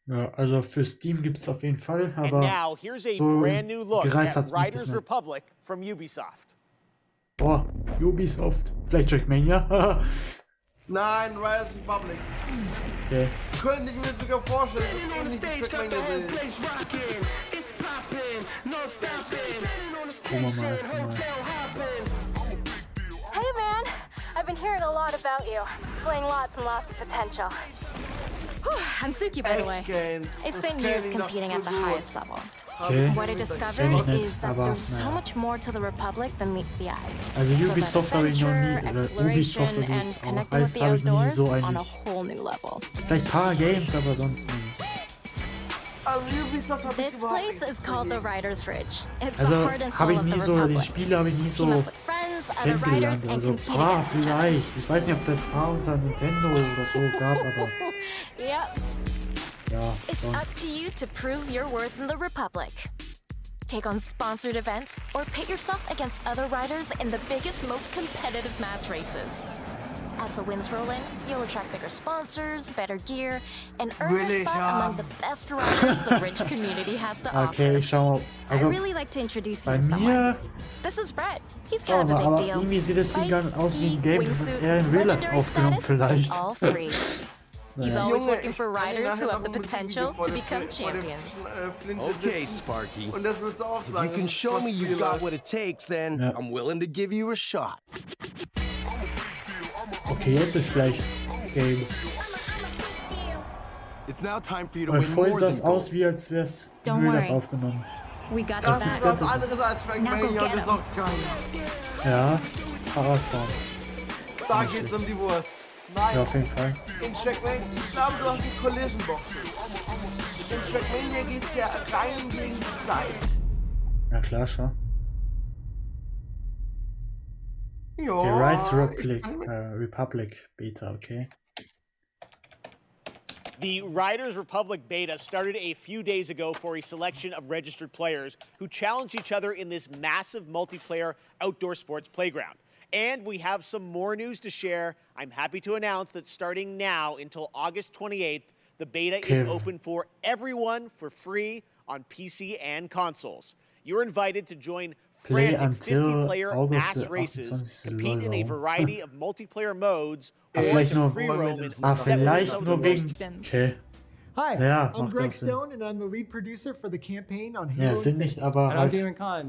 Ja, also für Steam gibt es auf jeden Fall, aber now, here's a so brand new look gereizt at hat's mich das Riders nicht. Republic from Ubisoft. Boah, Ubisoft. Vielleicht Trackmania? Nein, Riders Republic. Okay. Könnte ich mir sogar vorstellen, dass ähnlich wie Trackmania sind. Gucken wir mal erstmal. Hey man, I've been hearing a lot about you. Displaying lots and lots of potential. I'm Suki, by the way. It's been years competing at the highest level. Okay. What I discovered is that there's so much more to the Republic than meets the eye. Also Ubisoft habe ich noch nie, oder Ubisoft oder wie es auch heißt, habe ich nie so eigentlich. Vielleicht ein paar Games, aber sonst nicht. This place is called the Writer's Ridge. It's the Also heart and habe soul ich of the nie so, die Republic. Spiele habe ich nie so kennengelernt. Also vielleicht. Ich weiß nicht, ob das unter Nintendo oder so gab, aber Yep. ja, It's up sonst. to you to prove your worth in the Republic. Take on sponsored events or pit yourself against other riders in the biggest, most competitive match races. As the wins roll in, you'll attract bigger sponsors, better gear, and earn a spot among the best riders the Ridge community has to offer. Okay, ich schau mal. I'd Also really like to introduce you bei to someone. mir, This is Brett. He's schau kind of mal, a big aber deal. irgendwie sieht das Ding gar nicht aus wie ein Fight, Game, das ist wingsuit, eher in Real Life legendary aufgenommen status, vielleicht. all three. He's always looking for riders who have the potential to become champions. Okay, Sparky. If you can show me you got what it takes, then I'm willing to give you a shot. Okay, jetzt ist vielleicht Game. It's now time for you to Weil win voll more sah es than aus, wie als wäre es Real Life aufgenommen. We got Das that. ist ganz Was anderes als Trackmania und ist noch geil. Ja, Fahrradfahren. Da geht's um die Wurst. Nein. Ja, auf jeden Fall. In Trackmania, ich glaube, du hast die Collision Box. In Trackmania geht's ja rein gegen die Zeit. Ja klar, schon. Ja. The Rights Republic Beta, okay. The Riders Republic beta started a few days ago for a selection of registered players who challenged each other in this massive multiplayer outdoor sports playground. And we have some more news to share. I'm happy to announce that starting now until August 28th, the beta is open for everyone for free on PC and consoles. You're invited to join frantic 50-player mass races, compete in a variety of multiplayer modes, or to free roam in vielleicht nur wegen... Okay. Hi, ja, I'm Greg Stone and I'm the lead producer for the campaign on Halo. Ja, sind nicht, aber halt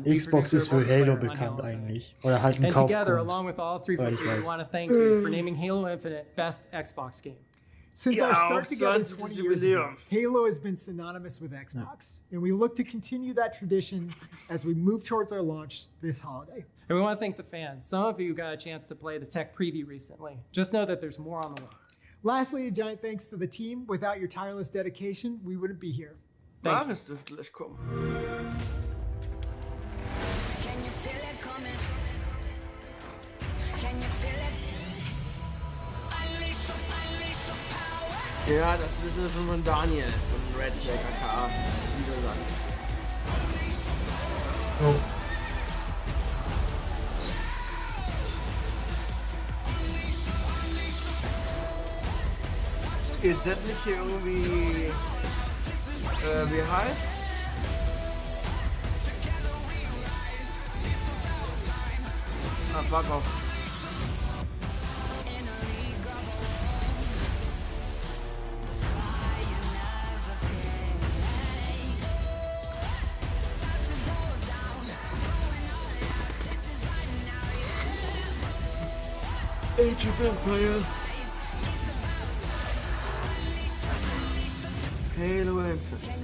Xbox ist für Halo bekannt eigentlich. Oder halt ein And Kaufgrund. together, along with all 350, we want to thank you for naming Halo Infinite Best Xbox Game. Since our start together 20 years ago, Halo has been synonymous with Xbox, and we look to continue that tradition as we move towards our launch this holiday. And we want to thank the fans. Some of you got a chance to play the tech preview recently. Just know that there's more on the way. Lastly, a giant thanks to the team. Without your tireless dedication, we wouldn't be here. Thank you. Gleich kommen. Ja, das wissen wir schon von Daniel, von Red Jack aka Niederland. Oh. Ist das nicht hier irgendwie, wie heißt? Ah, fuck off. Age of Empires. Halo Infinite.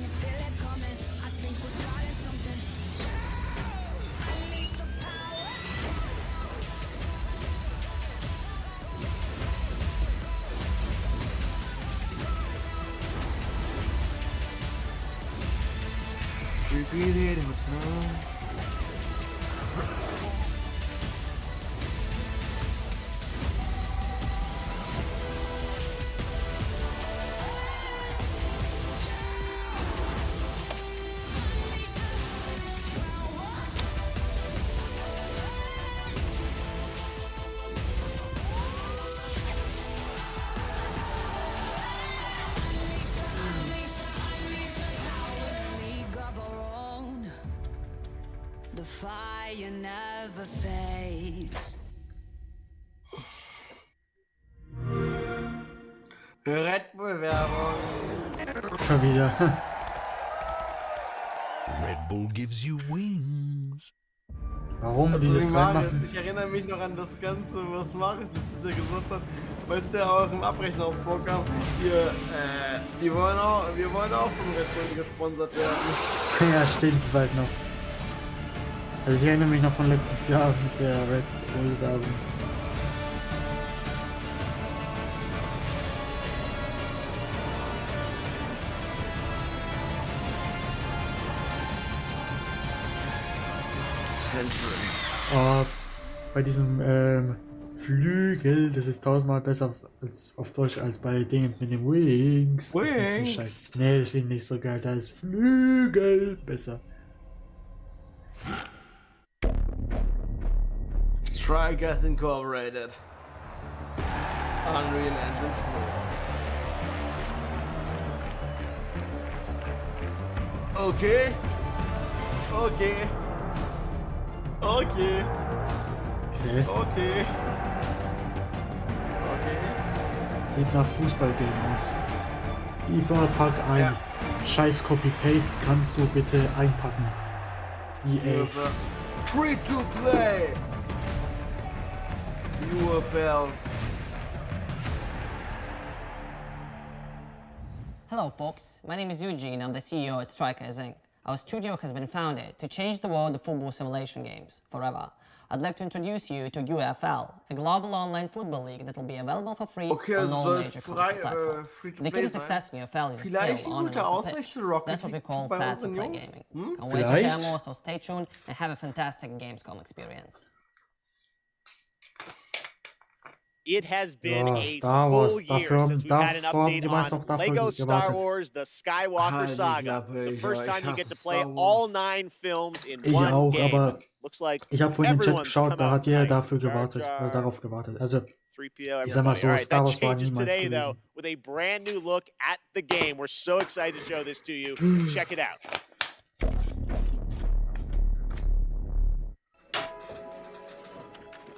Repeated with no. The fire never fades. Red Bull Werbung. Schon wieder. Red Bull gives you wings. Warum die das reinmachen? Ich erinnere mich noch an das Ganze, was Marius letztes Jahr gesagt hat, weil es ja auch im Abrechner auch vorkam. Wir wollen auch von Red Bull gesponsert werden. Ja, stimmt, das weiß ich noch. Also ich erinnere mich noch von letztes Jahr mit der Red Bull Werbung. Oh, bei diesem Flügel, das ist 1000-mal besser als auf Deutsch als bei Dingen mit den Wings. Das ist ein bisschen scheiße. Nee, das finde ich nicht so geil. Da ist Flügel besser. Strikers Incorporated. Unreal Engine 4. Okay. Okay. Okay. Okay. Okay. Okay. Sieht nach Fußballgame aus. FIFA pack ein. Scheiß Copy-Paste kannst du bitte einpacken. EA. Free to play. UFL. Hello folks, my name is Eugene, I'm the CEO at Strikers Inc. Our studio has been founded to change the world of football simulation games forever. I'd like to introduce you to UFL, a global online football league that will be available for free on all major console platforms. The key to success in UFL is skill on and off the pitch. That's what we call fair to play gaming. Can't wait to share more, so stay tuned and have a fantastic Gamescom experience. It has been a full year since we've had an update on Lego Star Wars, the Skywalker Saga. The first time you get to play all 9 films in one game. Looks like ich habe vorhin den Chat geschaut, da hat jeder darauf gewartet. Also, ich sag mal so, Star Wars war niemals today, gewesen. though, with a brand new look at the game. We're so excited to show this to you. Check it out.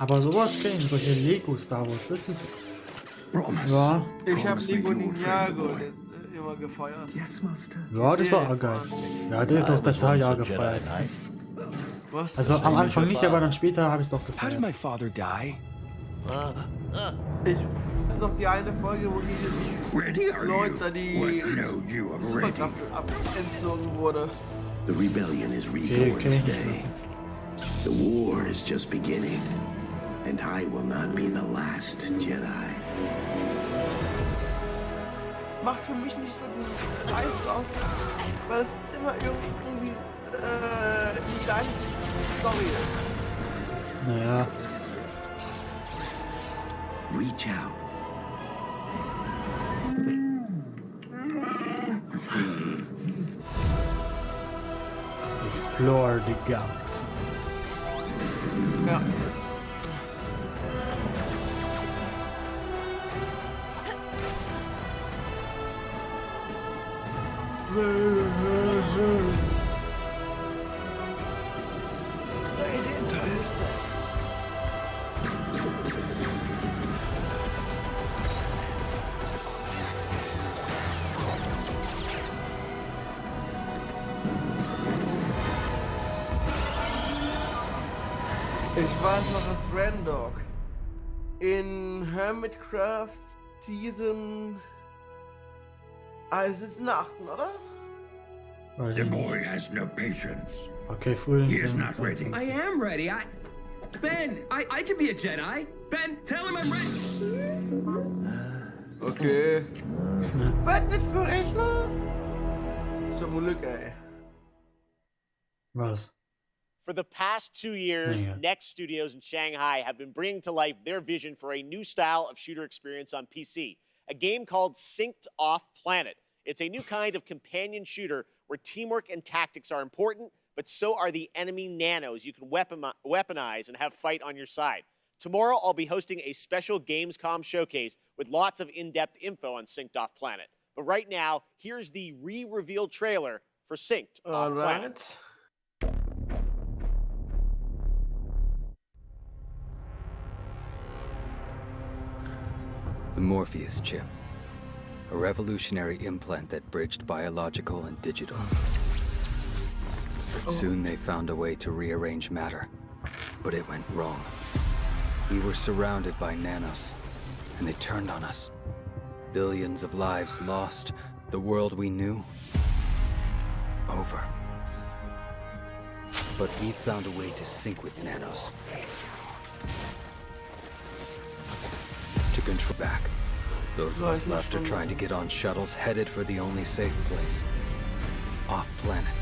Aber sowas Game, solche Lego Star Wars, das ist... Ja. Ich habe Lego Ninjago immer gefeiert. Ja, das war auch geil. Ja, doch, das war ja gefeiert. Also am Anfang nicht, aber dann später habe ich es doch gefeiert. Das ist noch die eine Folge, wo diese Leute, die Superkraft entzogen wurde. The rebellion is reborn today. The war is just beginning. And I will not be the last Jedi. Macht für mich nicht so einen Reiz aus, weil es immer irgendwie die gleiche Story ist. Naja. Reach out. Explore the galaxy. Ja. Ich weiß noch als Randog in Hermitcraft Season. Es ist Nachten, oder? The boy has no patience. Okay, Frühling. He is not ready. I am ready. Ben, I can be a Jedi. Ben, tell him I'm ready. Okay. Was nicht für Rechner? Zum Glück, ey. Was? For the past 2 years, Next Studios in Shanghai have been bringing to life their vision for a new style of shooter experience on PC, a game called Synced Off Planet. It's a new kind of companion shooter where teamwork and tactics are important, but so are the enemy nanos you can weaponize and have fight on your side. Tomorrow, I'll be hosting a special Gamescom showcase with lots of in-depth info on Synced Off Planet. But right now, here's the re-revealed trailer for Synced Off Planet. The Morpheus chip. A revolutionary implant that bridged biological and digital. Soon they found a way to rearrange matter, but it went wrong. We were surrounded by nanos, and they turned on us. Billions of lives lost, the world we knew, over. But we found a way to sync with nanos. To control back. Those of us left are trying to get on shuttles headed for the only safe place. Off planet.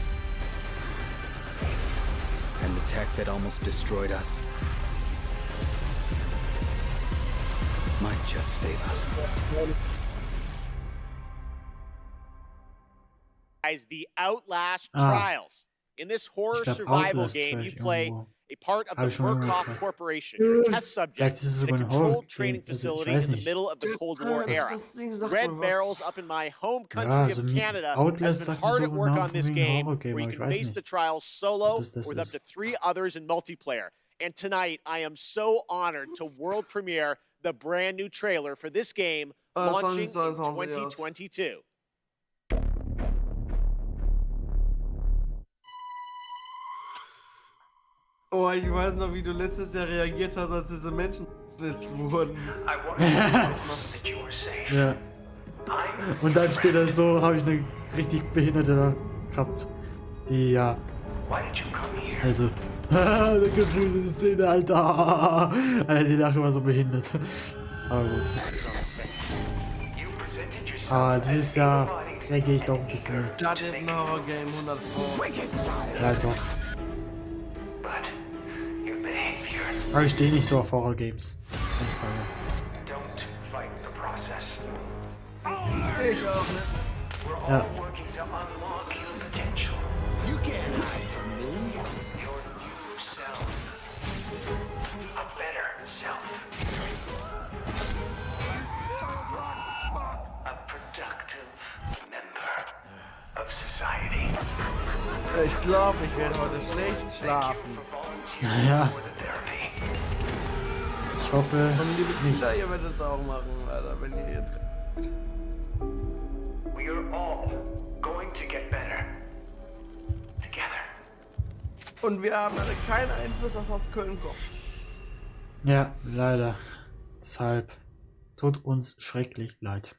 And the tech that almost destroyed us might just save us. Guys, the Outlast Trials. In this horror survival game, you play a part of the Murkoff Corporation, a test subject in a controlled training facility in the middle of the Cold War era. Red Barrels up in my home country of Canada has been hard at work on this game where you can face the trials solo with up to 3 others in multiplayer. And tonight, I am so honored to world premiere the brand new trailer for this game launching in 2022. Oh, ich weiß noch, wie du letztes Jahr reagiert hast, als diese Menschen wurden. Ja. Und dann später so habe ich eine richtig Behinderte da gehabt. Die ja. Also. Da gibt es diese Szene, Alter. Alter, die lachen immer so behindert. Aber gut. Ah, dieses Jahr reagiere ich doch ein bisschen. Das ist ein Horror-Game, 100 Pro. Ja, doch. Aber ich stehe nicht so auf Horror-Games. Ich auch nicht. Ja. Ich glaube, ich werde heute schlecht schlafen. Naja. Ich hoffe Und liebe nicht. Kinder, ihr werdet es auch machen, Alter, wenn ihr jetzt... We are all going to get better. Together. Und wir haben alle keinen Einfluss, was aus Köln kommt. Ja, leider. Deshalb tut uns schrecklich leid.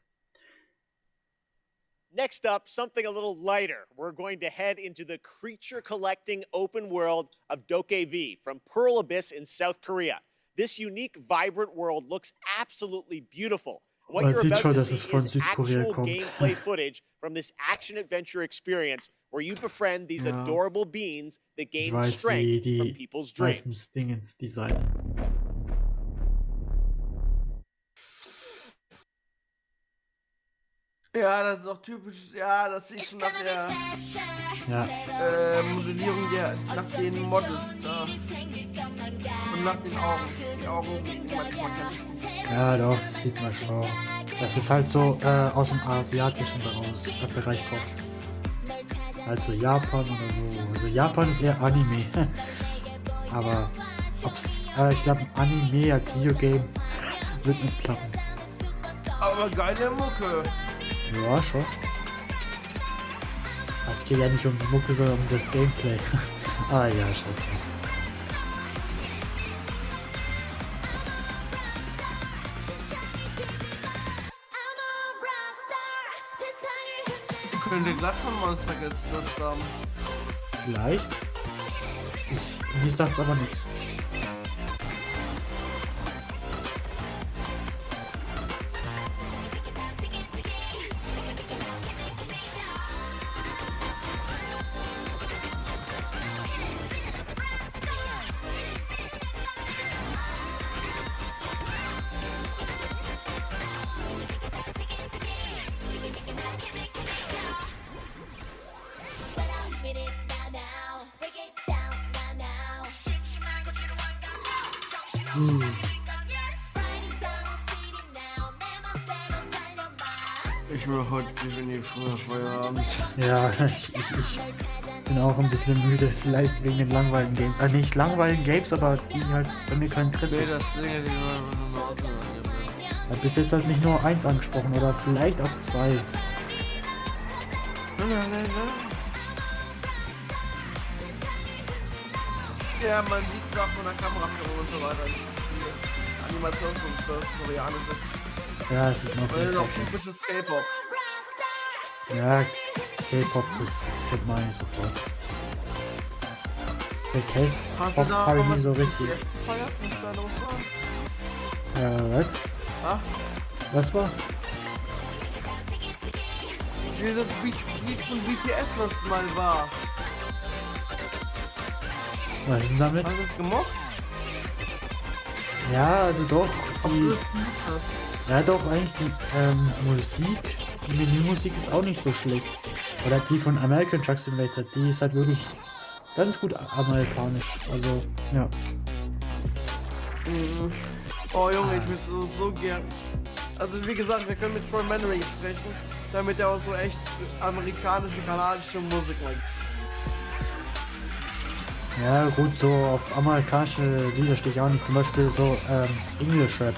Next up, something a little lighter. We're going to head into the creature-collecting open world of Dokkaev from Pearl Abyss in South Korea. This unique, vibrant world looks absolutely beautiful. What Man you're sieht about schon, to dass es see von is Südkorea actual kommt. gameplay footage from this action-adventure experience where you befriend these Ja. adorable beings that Ich gain weiß, wie strength from die people's dreams. meisten Dingens designen. Ja, das ist auch typisch, ja, das sehe ich schon nach der Modellierung nach den Models da. Und nach den Augen. Die Augen sind manchmal ganz... Ja, doch, das sieht man schon. Das ist halt so aus dem asiatischen Bereich kommt. Halt so Japan oder so. Also Japan ist eher Anime. Aber ob's, ich glaube, ein Anime als Videogame wird nicht klappen. Aber geile Mucke. Ja, schon. Es geht ja nicht um die Mucke, sondern um das Gameplay. Ah ja, scheiße. Könnte glatt von Monster genutzt haben. Vielleicht. Mir sagt's aber nichts. Ich mache heute definitiv früher Feierabend. Ja, ich bin auch ein bisschen müde. Vielleicht wegen den langweiligen Games. Nicht langweiligen Games, aber die halt bei mir kein Interesse. Nee, das Ding ist immer Ich hab bis jetzt halt nicht nur eins angesprochen oder vielleicht auch zwei. Ja, man sieht es auch von der Kameraführung und so weiter. Die Animationskunst, das koreanisch ist. Ja, es sieht man Das ist auch typisches K-Pop. Ja, K-Pop, das kennt man nicht sofort. K-Pop habe ich nie so richtig. Was? Ah? Was war? Dieses Beat von BTS, was mal war. Was ist denn damit? Hast du es gemocht? Ja, also doch. Ja, doch, eigentlich die Musik, die Menümusik ist auch nicht so schlecht. Oder die von American Truck Simulator, die ist halt wirklich ganz gut amerikanisch. Also, ja. Oh Junge, ich würde so gern. Also wie gesagt, wir können mit Troy Manning sprechen, damit er auch so echt amerikanische, kanadische Musik macht. Ja, gut, so auf amerikanische Lieder stehe ich auch nicht. Zum Beispiel so English Rap.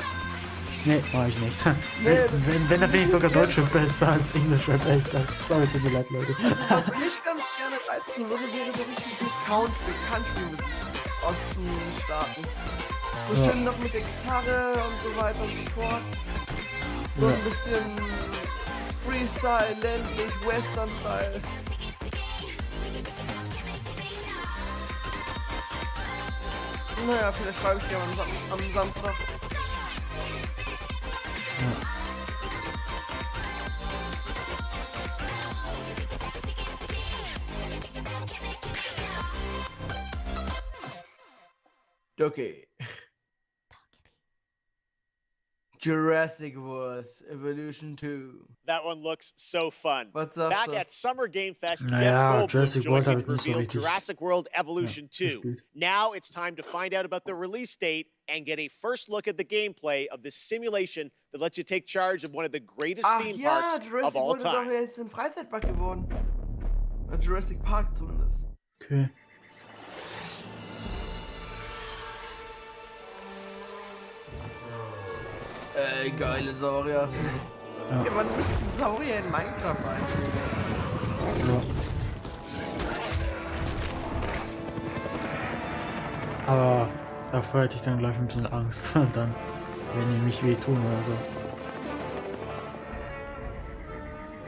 Nee, mach ich nicht. Wenn dann bin ich sogar Deutsch besser als Englisch, ehrlich gesagt. Sorry, tut mir leid, Leute. Was ich ganz gerne reißen würde, wäre so richtig mit Country-Musik aus den Staaten. So schön noch mit der Gitarre und so weiter und so fort. So ein bisschen Freestyle, ländlich, Western-Style. Naja, vielleicht schreibe ich dir am Samstag. Okay. Jurassic World Evolution 2. That one looks so fun. What's up, Back sir? at Summer Game Fest, Naja, Jeff Jurassic Goldblum World joined habe me ich to nicht so reveal richtig Jurassic World Evolution 2. gespielt. Now it's time to find out about the release date and get a first look at the gameplay of this simulation that lets you take charge of one of the greatest theme parks Jurassic of all World ist auch time. jetzt ein Freizeitpark geworden. Jurassic Park zumindest. Okay. Geile Saurier. Ja, man müsste Saurier in Minecraft einfügen. Ja. Aber dafür hätte ich dann gleich ein bisschen Angst. Und dann, wenn die mich wehtun oder so.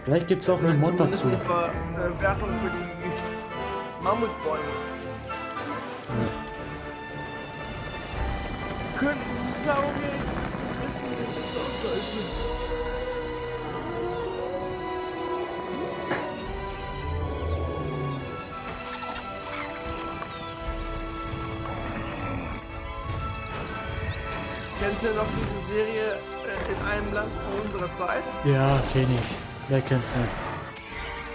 Vielleicht gibt es auch eine Mod dazu. Eine Wertung für die Mammutbäume. Ja. Könnten die Saurier wissen, wie das aussieht? Kennst du noch diese Serie in einem Land vor unserer Zeit? Ja, kenn ich. Wer kennt's nicht?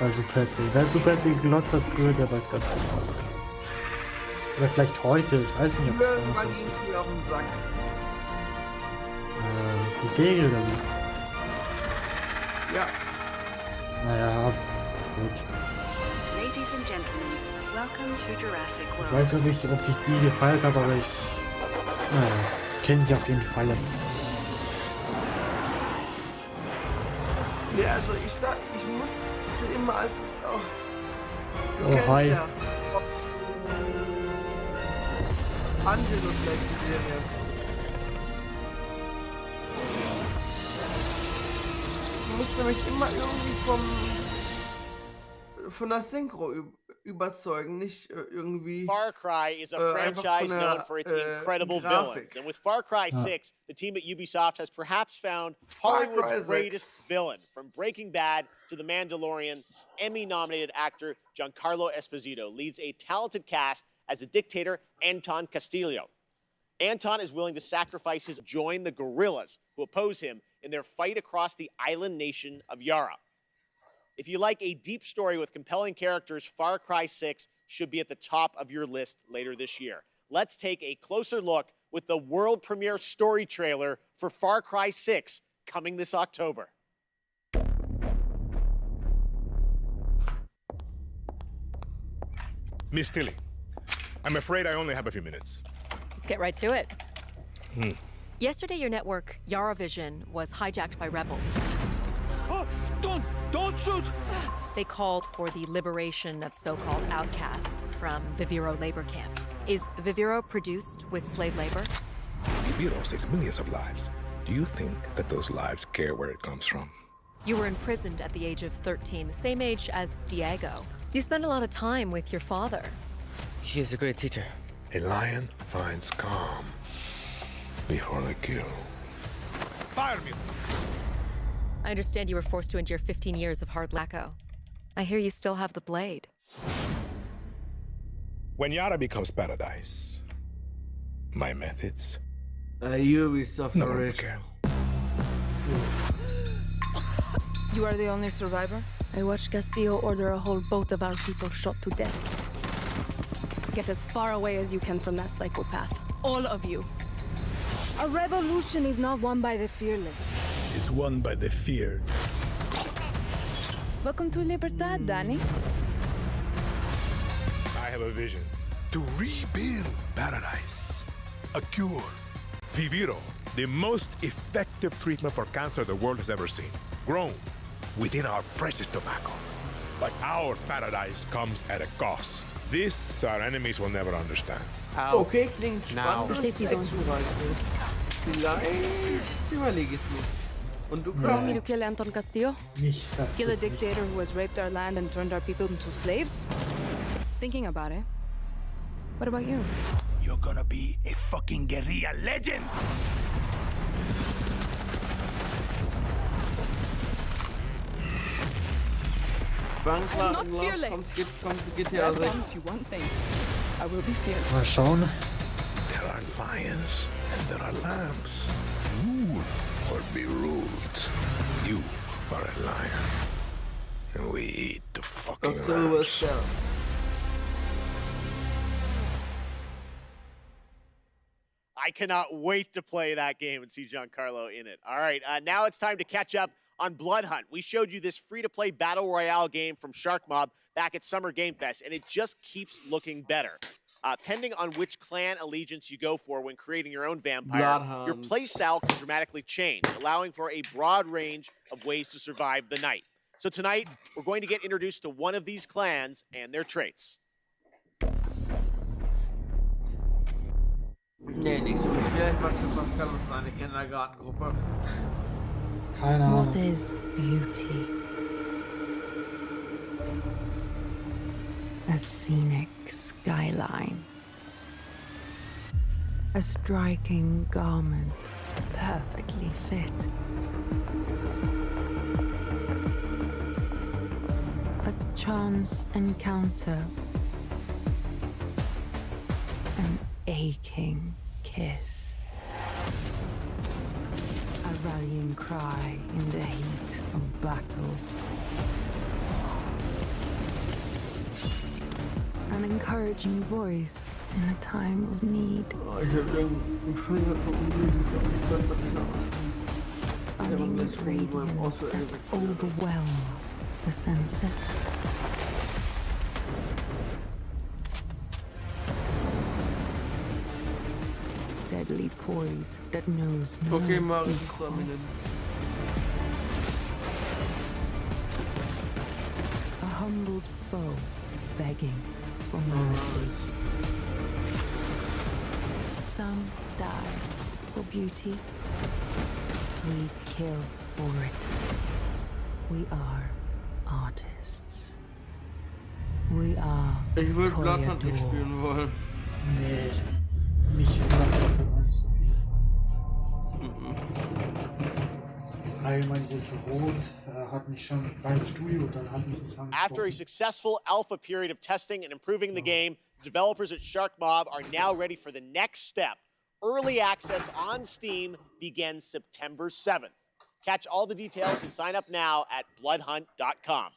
Bei Superti. Wer Superti gelotzt hat früher, der weiß ganz genau. Oder vielleicht heute, ich weiß nicht, ob es Irgendwann ging es mir auf den Sack. Die Serie oder wie? Ja. Naja, gut. Ladies and gentlemen, welcome to Jurassic Ich World. weiß nicht, ob ich die gefeiert habe, aber ich... Naja, kennen sie auf jeden Fall. Ja, also ich sag, ich musste immer als auch... Du Oh, kennst hi. ja. Angelo vielleicht die Serie. Ich musste mich immer irgendwie von der Synchro überzeugen, nicht irgendwie. Far Cry is a franchise known for its incredible villains. And with Far Cry 6, the team at Ubisoft has perhaps found Hollywood's greatest villain. From Breaking Bad to The Mandalorian, Emmy-nominated actor Giancarlo Esposito leads a talented cast as a dictator, Anton Castillo. Anton is willing to sacrifice his join the guerrillas who oppose him in their fight across the island nation of Yara. If you like a deep story with compelling characters, Far Cry 6 should be at the top of your list later this year. Let's take a closer look with the world premiere story trailer for Far Cry 6 coming this October. Miss Tilly, I'm afraid I only have a few minutes. Let's get right to it. Yesterday, your network, Yaravision, was hijacked by rebels. Oh, don't shoot! They called for the liberation of so-called outcasts from Viviro labor camps. Is Viviro produced with slave labor? Viviro saves millions of lives. Do you think that those lives care where it comes from? You were imprisoned at the age of 13, the same age as Diego. You spend a lot of time with your father. He is a great teacher. A lion finds calm before the kill. Fire me! I understand you were forced to endure 15 years of hard lacquo. I hear you still have the blade. When Yara becomes paradise, my methods... Ubisoft no one will original. care. You are the only survivor? I watched Castillo order a whole boat of our people shot to death. Get as far away as you can from that psychopath. All of you. A revolution is not won by the fearless. It's won by the feared. Welcome to Libertad, Danny. I have a vision to rebuild paradise, a cure. Viviro The most effective treatment for cancer the world has ever seen. Grown within our precious tobacco. But our paradise comes at a cost. This our enemies will never understand. Okay, klingt spannend und actionreich. Vielleicht überlege ich es mir. Und du, You want me to kill Anton Castillo? Nicht, sagt Kill a jetzt nichts. dictator who has raped our land and turned our people into slaves? Thinking about it. What about you? You're gonna be a fucking guerrilla legend! Bankler, not fearless. Kommt GTA 6. You one thing. I will be fearless. Mal schauen. There are lions and there are lambs. Rule or be ruled. You are a lion. And we eat the fucking lambs. I cannot wait to play that game and see Giancarlo in it. All right, now it's time to catch up on Blood Hunt. We showed you this free-to-play Battle Royale game from Shark Mob back at Summer Game Fest, and it just keeps looking better. Depending on which clan allegiance you go for when creating your own vampire, your playstyle can dramatically change, allowing for a broad range of ways to survive the night. So tonight, we're going to get introduced to one of these clans and their traits. Nee, nicht so vielleicht was für Pascal und seine Kindergartengruppe. Keine Ahnung. What is beauty? A scenic skyline. A striking garment, perfectly fit. A chance encounter. An aching kiss. A rallying cry in the heat of battle. An encouraging voice in a time of need. Stunning radiance that overwhelms the senses. Deadly poise that knows no equal. A humbled foe begging for mercy. Some die for beauty. We kill for it. We are artists. We are Ich würde Blood Hunt nicht spielen wollen. Nee. Mich sagt das gar nicht so viel. Allgemein dieses Rot hat mich schon beim Studio, da hat mich nicht angesprochen. After a successful alpha period of testing and improving the game, developers at Shark Mob are now ready for the next step. Early access on Steam begins September 7th. Catch all the details and sign up now at bloodhunt.com.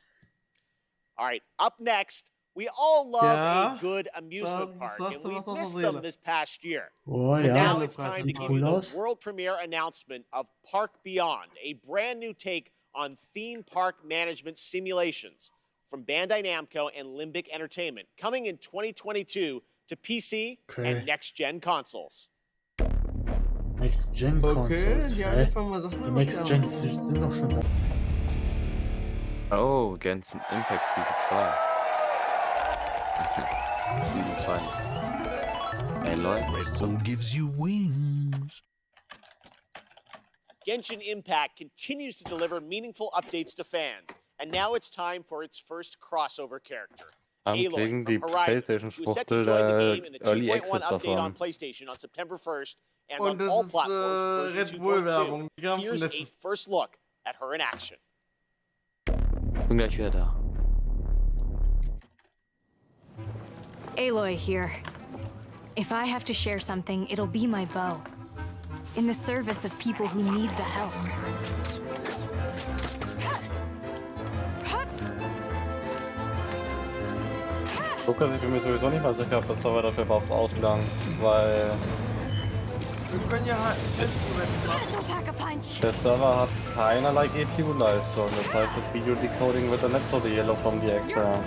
All right, up next, we all love a good amusement park, and we missed them this past year. Oh, but ja. now it's time to Sieht give cool you aus. the world premiere announcement of Park Beyond, a brand new take on theme park management simulations from Bandai Namco and Limbic Entertainment, coming in 2022 to PC and next-gen consoles. Next-Gen Consoles, Die Next-Gens sind doch schon da. Oh, Genshin Impact Season 2. Season 2. Ey, Leute. Red Bull gives you wings. Genshin Impact continues to deliver meaningful updates to fans, and now it's time for its first crossover character. Kriegen die to PlayStation-Schwuchtel join the da game in the Early 2.1 Access update on davon. PlayStation on September 1st and Und on all das ist platforms for version Red Bull 2.2. Werbung. Die haben Here's von a letztes. first look at her in action. Bin gleich wieder da. Aloy here. If I have to share something, it'll be my bow. In the service of people who need the help. Gucker, ich bin mir sowieso nicht mal sicher, ob das Server dafür überhaupt ausgelangt, weil Wir können ja halt einen Test machen. der Server hat keinerlei GPU-Leistung. Das heißt, das Video-Decoding wird dann nicht so die Yellow from the extra.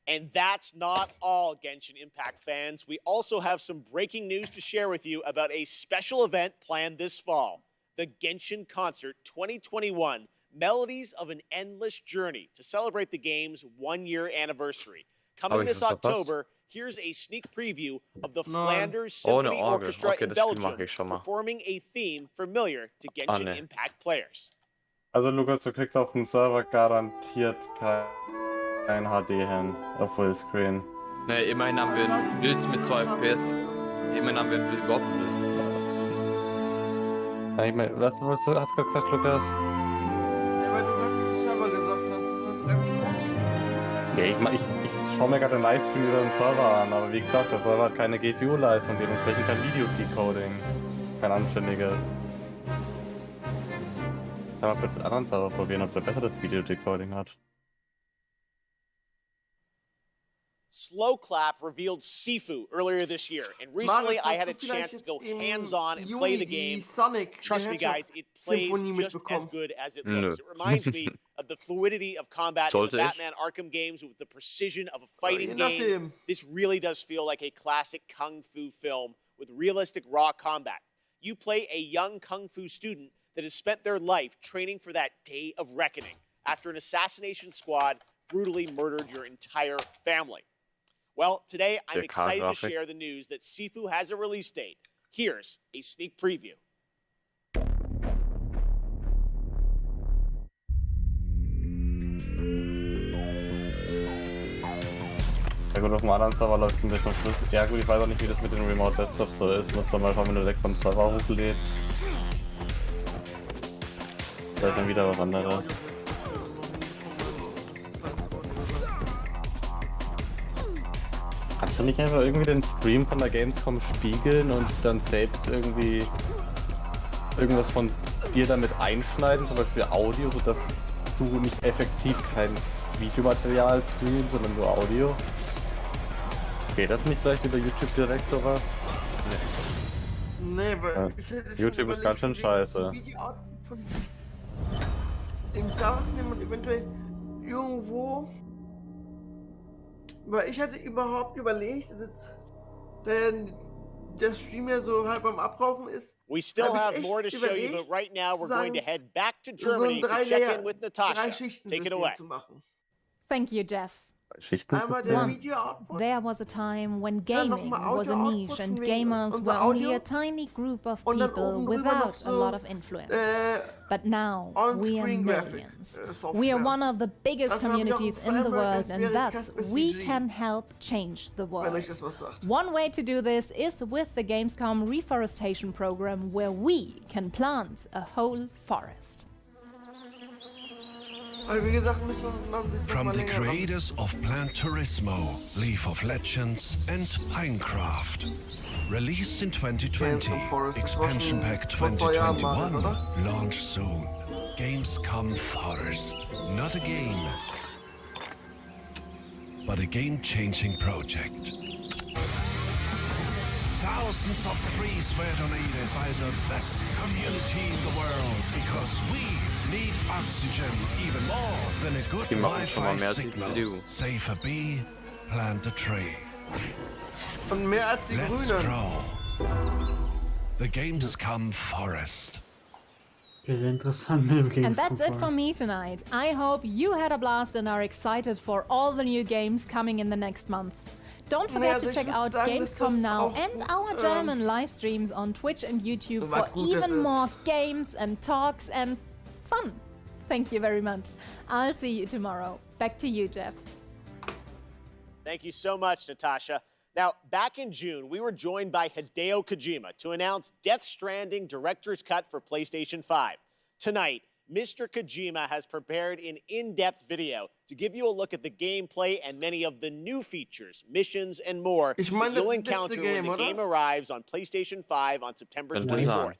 And that's not all, Genshin Impact fans. We also have some breaking news to share with you about a special event planned this fall, the Genshin Concert 2021, Melodies of an Endless Journey, to celebrate the game's 1-year anniversary. Coming this October, here's a sneak preview of the Flanders Symphony Orchestra in Belgium, performing a theme familiar to Genshin Impact players. Also Lukas, du kriegst auf dem Server garantiert kein HD hin auf Fullscreen. Ne, immerhin haben wir ein Bild mit 2 FPS. Immerhin haben wir ein Bild überhaupt ein Bild. Ja, ich mein, was hast du gesagt, Lukas? Ja, weil du selber gesagt hast, ja, ich schaue mir gerade den Livestream über den Server an, aber wie gesagt, der Server hat keine GPU-Leistung, dementsprechend kein Video-Decoding. Kein anständiges. Ich kann mal kurz den anderen Server probieren, ob der besseres Video-Decoding hat. Slow Clap revealed Sifu earlier this year, and recently I had a chance to go hands-on and play the game. Trust me, guys, it plays just as good as it looks. It reminds me of the fluidity of combat in the Batman Arkham games with the precision of a fighting game. This really does feel like a classic kung fu film with realistic raw combat. You play a young kung fu student that has spent their life training for that day of reckoning after an assassination squad brutally murdered your entire family. Well, today I'm excited to share the news that Sifu has a release date. Here's a sneak preview. Ja gut, auf dem anderen Server läuft es ein bisschen Schluss. Ja gut, ich weiß auch nicht, wie das mit den Remote Desktops so ist. Muss dann mal schauen, wenn du direkt vom Server hochlädst. Da ist dann wieder was anderes. Kannst du nicht einfach irgendwie den Stream von der Gamescom spiegeln und dann selbst irgendwie irgendwas von dir damit einschneiden, zum Beispiel Audio, sodass du nicht effektiv kein Videomaterial streamst, sondern nur Audio? Geht das nicht vielleicht über YouTube direkt sowas? Nee, weil ja. YouTube ist ganz schön scheiße. Im Server nehmen und eventuell irgendwo. Weil ich hatte überhaupt überlegt, dass jetzt der Stream ja so halb am Abraufen ist. We still have more to show you, but right now we're going to head back to Germany to check in with Natasha. Take it away. Thank you, Jeff. Once, there was a time when gaming was a niche and gamers were only a tiny group of people without a lot of influence. But now we are millions. We are one of the biggest communities in the world, and thus we can help change the world. One way to do this is with the Gamescom reforestation program, where we can plant a whole forest. From the creators of Plant Turismo, Leaf of Legends, and Pinecraft. Released in 2020, Expansion Pack 2021, launch soon. Gamescom Forest. Not a game, but a game-changing project. Thousands of trees were donated by the best community in the world because we need oxygen even more than a good Wi-Fi signal. Save a bee, plant a tree. Und mehr als die Let's Grünen. grow. The Gamescom Forest. And that's it for me tonight. I hope you had a blast and are excited for all the new games coming in the next months. Don't forget to check out Gamescom Now and our German live streams on Twitch and YouTube for even more games and talks and fun. Thank you very much. I'll see you tomorrow. Back to you, Jeff. Thank you so much, Natasha. Now, back in June, we were joined by Hideo Kojima to announce Death Stranding Director's Cut for PlayStation 5. Tonight, Mr. Kojima has prepared an in-depth video to give you a look at the gameplay and many of the new features, missions, and more you'll encounter when the game arrives on PlayStation 5 on September 24th.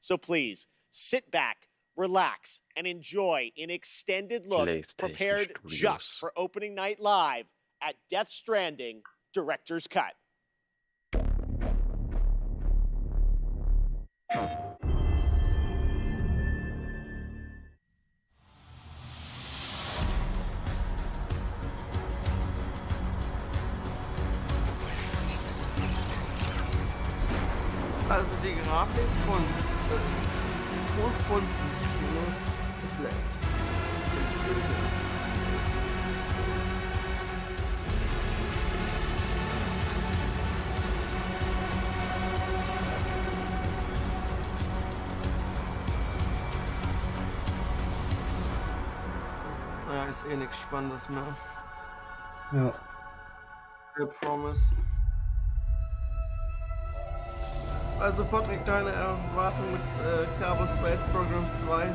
So please, sit back, relax, and enjoy an extended look prepared just for opening night live at Death Stranding Director's Cut. also die Grafik von Tonkunst im Spiel ist schlecht. Ja, ist eh nichts Spannendes mehr. Ja. I promise. Also Patrick, deine Erwartung mit Kerbal Space Program 2?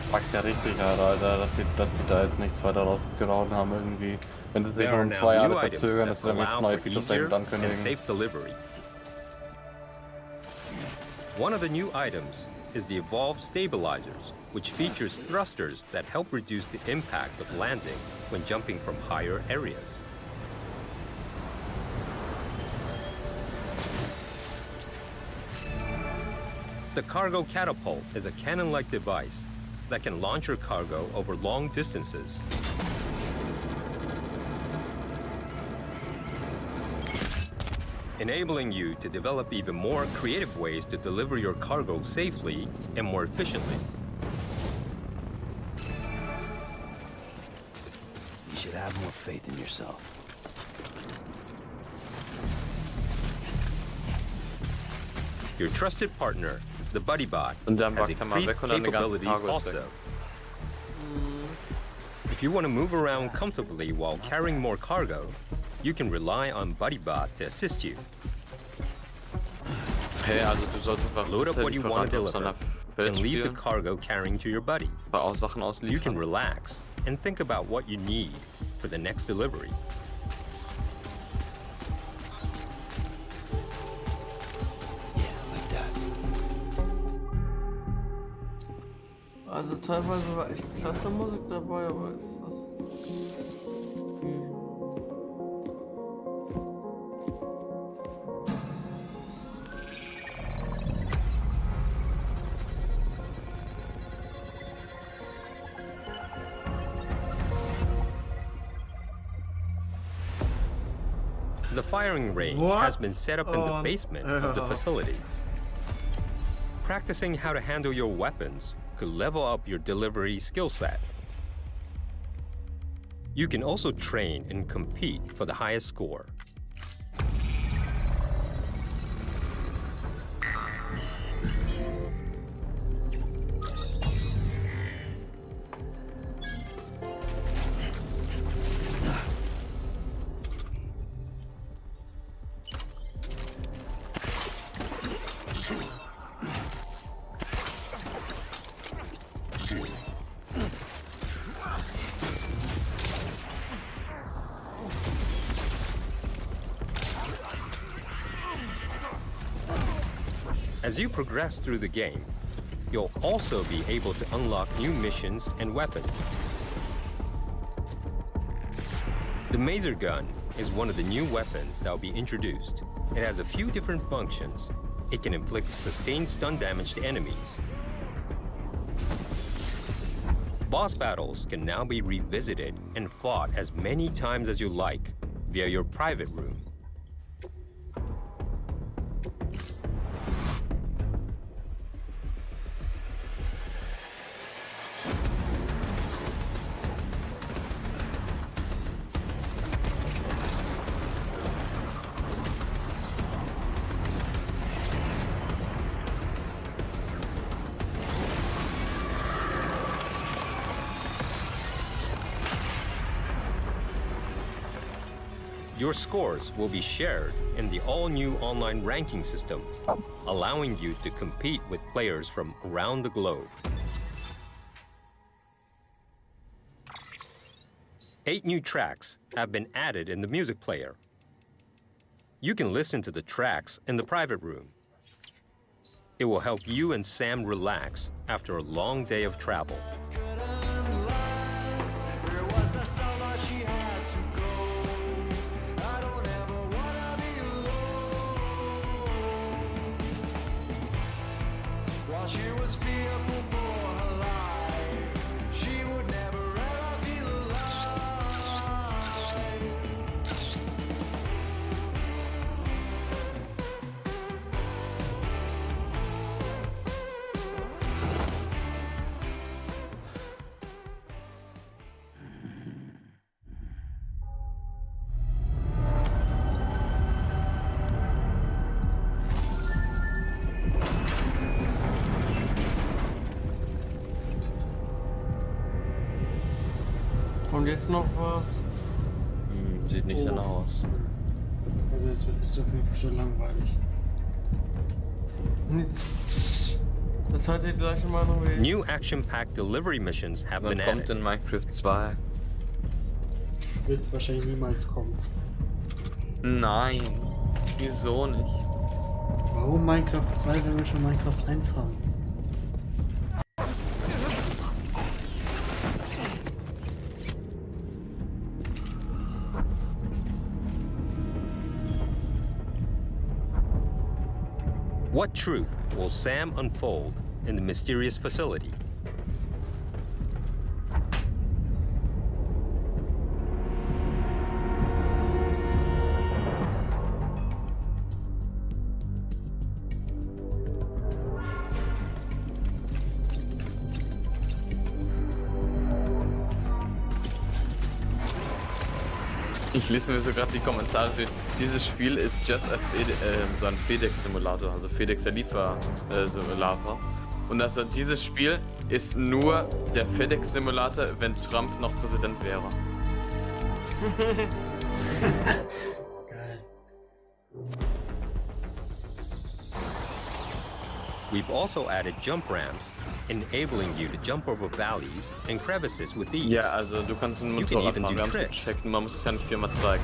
Packt ja richtig, Alter, dass die da jetzt nichts weiter rausgehauen haben irgendwie. Wenn sie sich um 2 Jahre verzögern, dass sie dann jetzt neue Features ankündigen. One of the new items is the Evolved Stabilizers, which features thrusters that help reduce the impact of landing when jumping from higher areas. The Cargo Catapult is a cannon-like device that can launch your cargo over long distances. Enabling you to develop even more creative ways to deliver your cargo safely and more efficiently. You should have more faith in yourself. Your trusted partner, the BuddyBot, has increased capabilities also. If you want to move around comfortably while carrying more cargo, you can rely on BuddyBot to assist you. Hey, also du sollst einfach Load up what you want to deliver and leave the cargo carrying to your buddy. Auch Sachen ausliefern. You can relax and think about what you need for the next delivery. Also teilweise war echt klasse Musik dabei, aber ist das... The firing range has been set up in the basement of the facilities. Practicing how to handle your weapons could level up your delivery skill set. You can also train and compete for the highest score. As you progress through the game, you'll also be able to unlock new missions and weapons. The Maser Gun is one of the new weapons that will be introduced. It has a few different functions. It can inflict sustained stun damage to enemies. Boss battles can now be revisited and fought as many times as you like via your private room. Your scores will be shared in the all-new online ranking system, allowing you to compete with players from around the globe. 8 new tracks have been added in the music player. You can listen to the tracks in the private room. It will help you and Sam relax after a long day of travel. She was fearful for her life. She would never ever feel alive. ist noch was? Sieht nicht danach aus. Also es ist auf jeden Fall schon langweilig. Das hat die gleiche Meinung wie ich. New action-packed delivery missions have been Dann kommt added. in Minecraft 2. Wird wahrscheinlich niemals kommen. Nein. Wieso nicht? Warum Minecraft 2, wenn wir schon Minecraft 1 haben? What truth will Sam unfold in the mysterious facility? Ich lese mir so gerade die Kommentare durch. Dieses Spiel ist just a so ein FedEx-Simulator, also FedEx der Liefer-Simulator. Und also dieses Spiel ist nur der FedEx-Simulator, wenn Trump noch Präsident wäre. We've also added jump ramps, enabling you to jump over valleys and crevices with ease. Ja, also du kannst ein Motorrad fahren, wir haben es gecheckt und man muss es ja nicht viermal zeigen.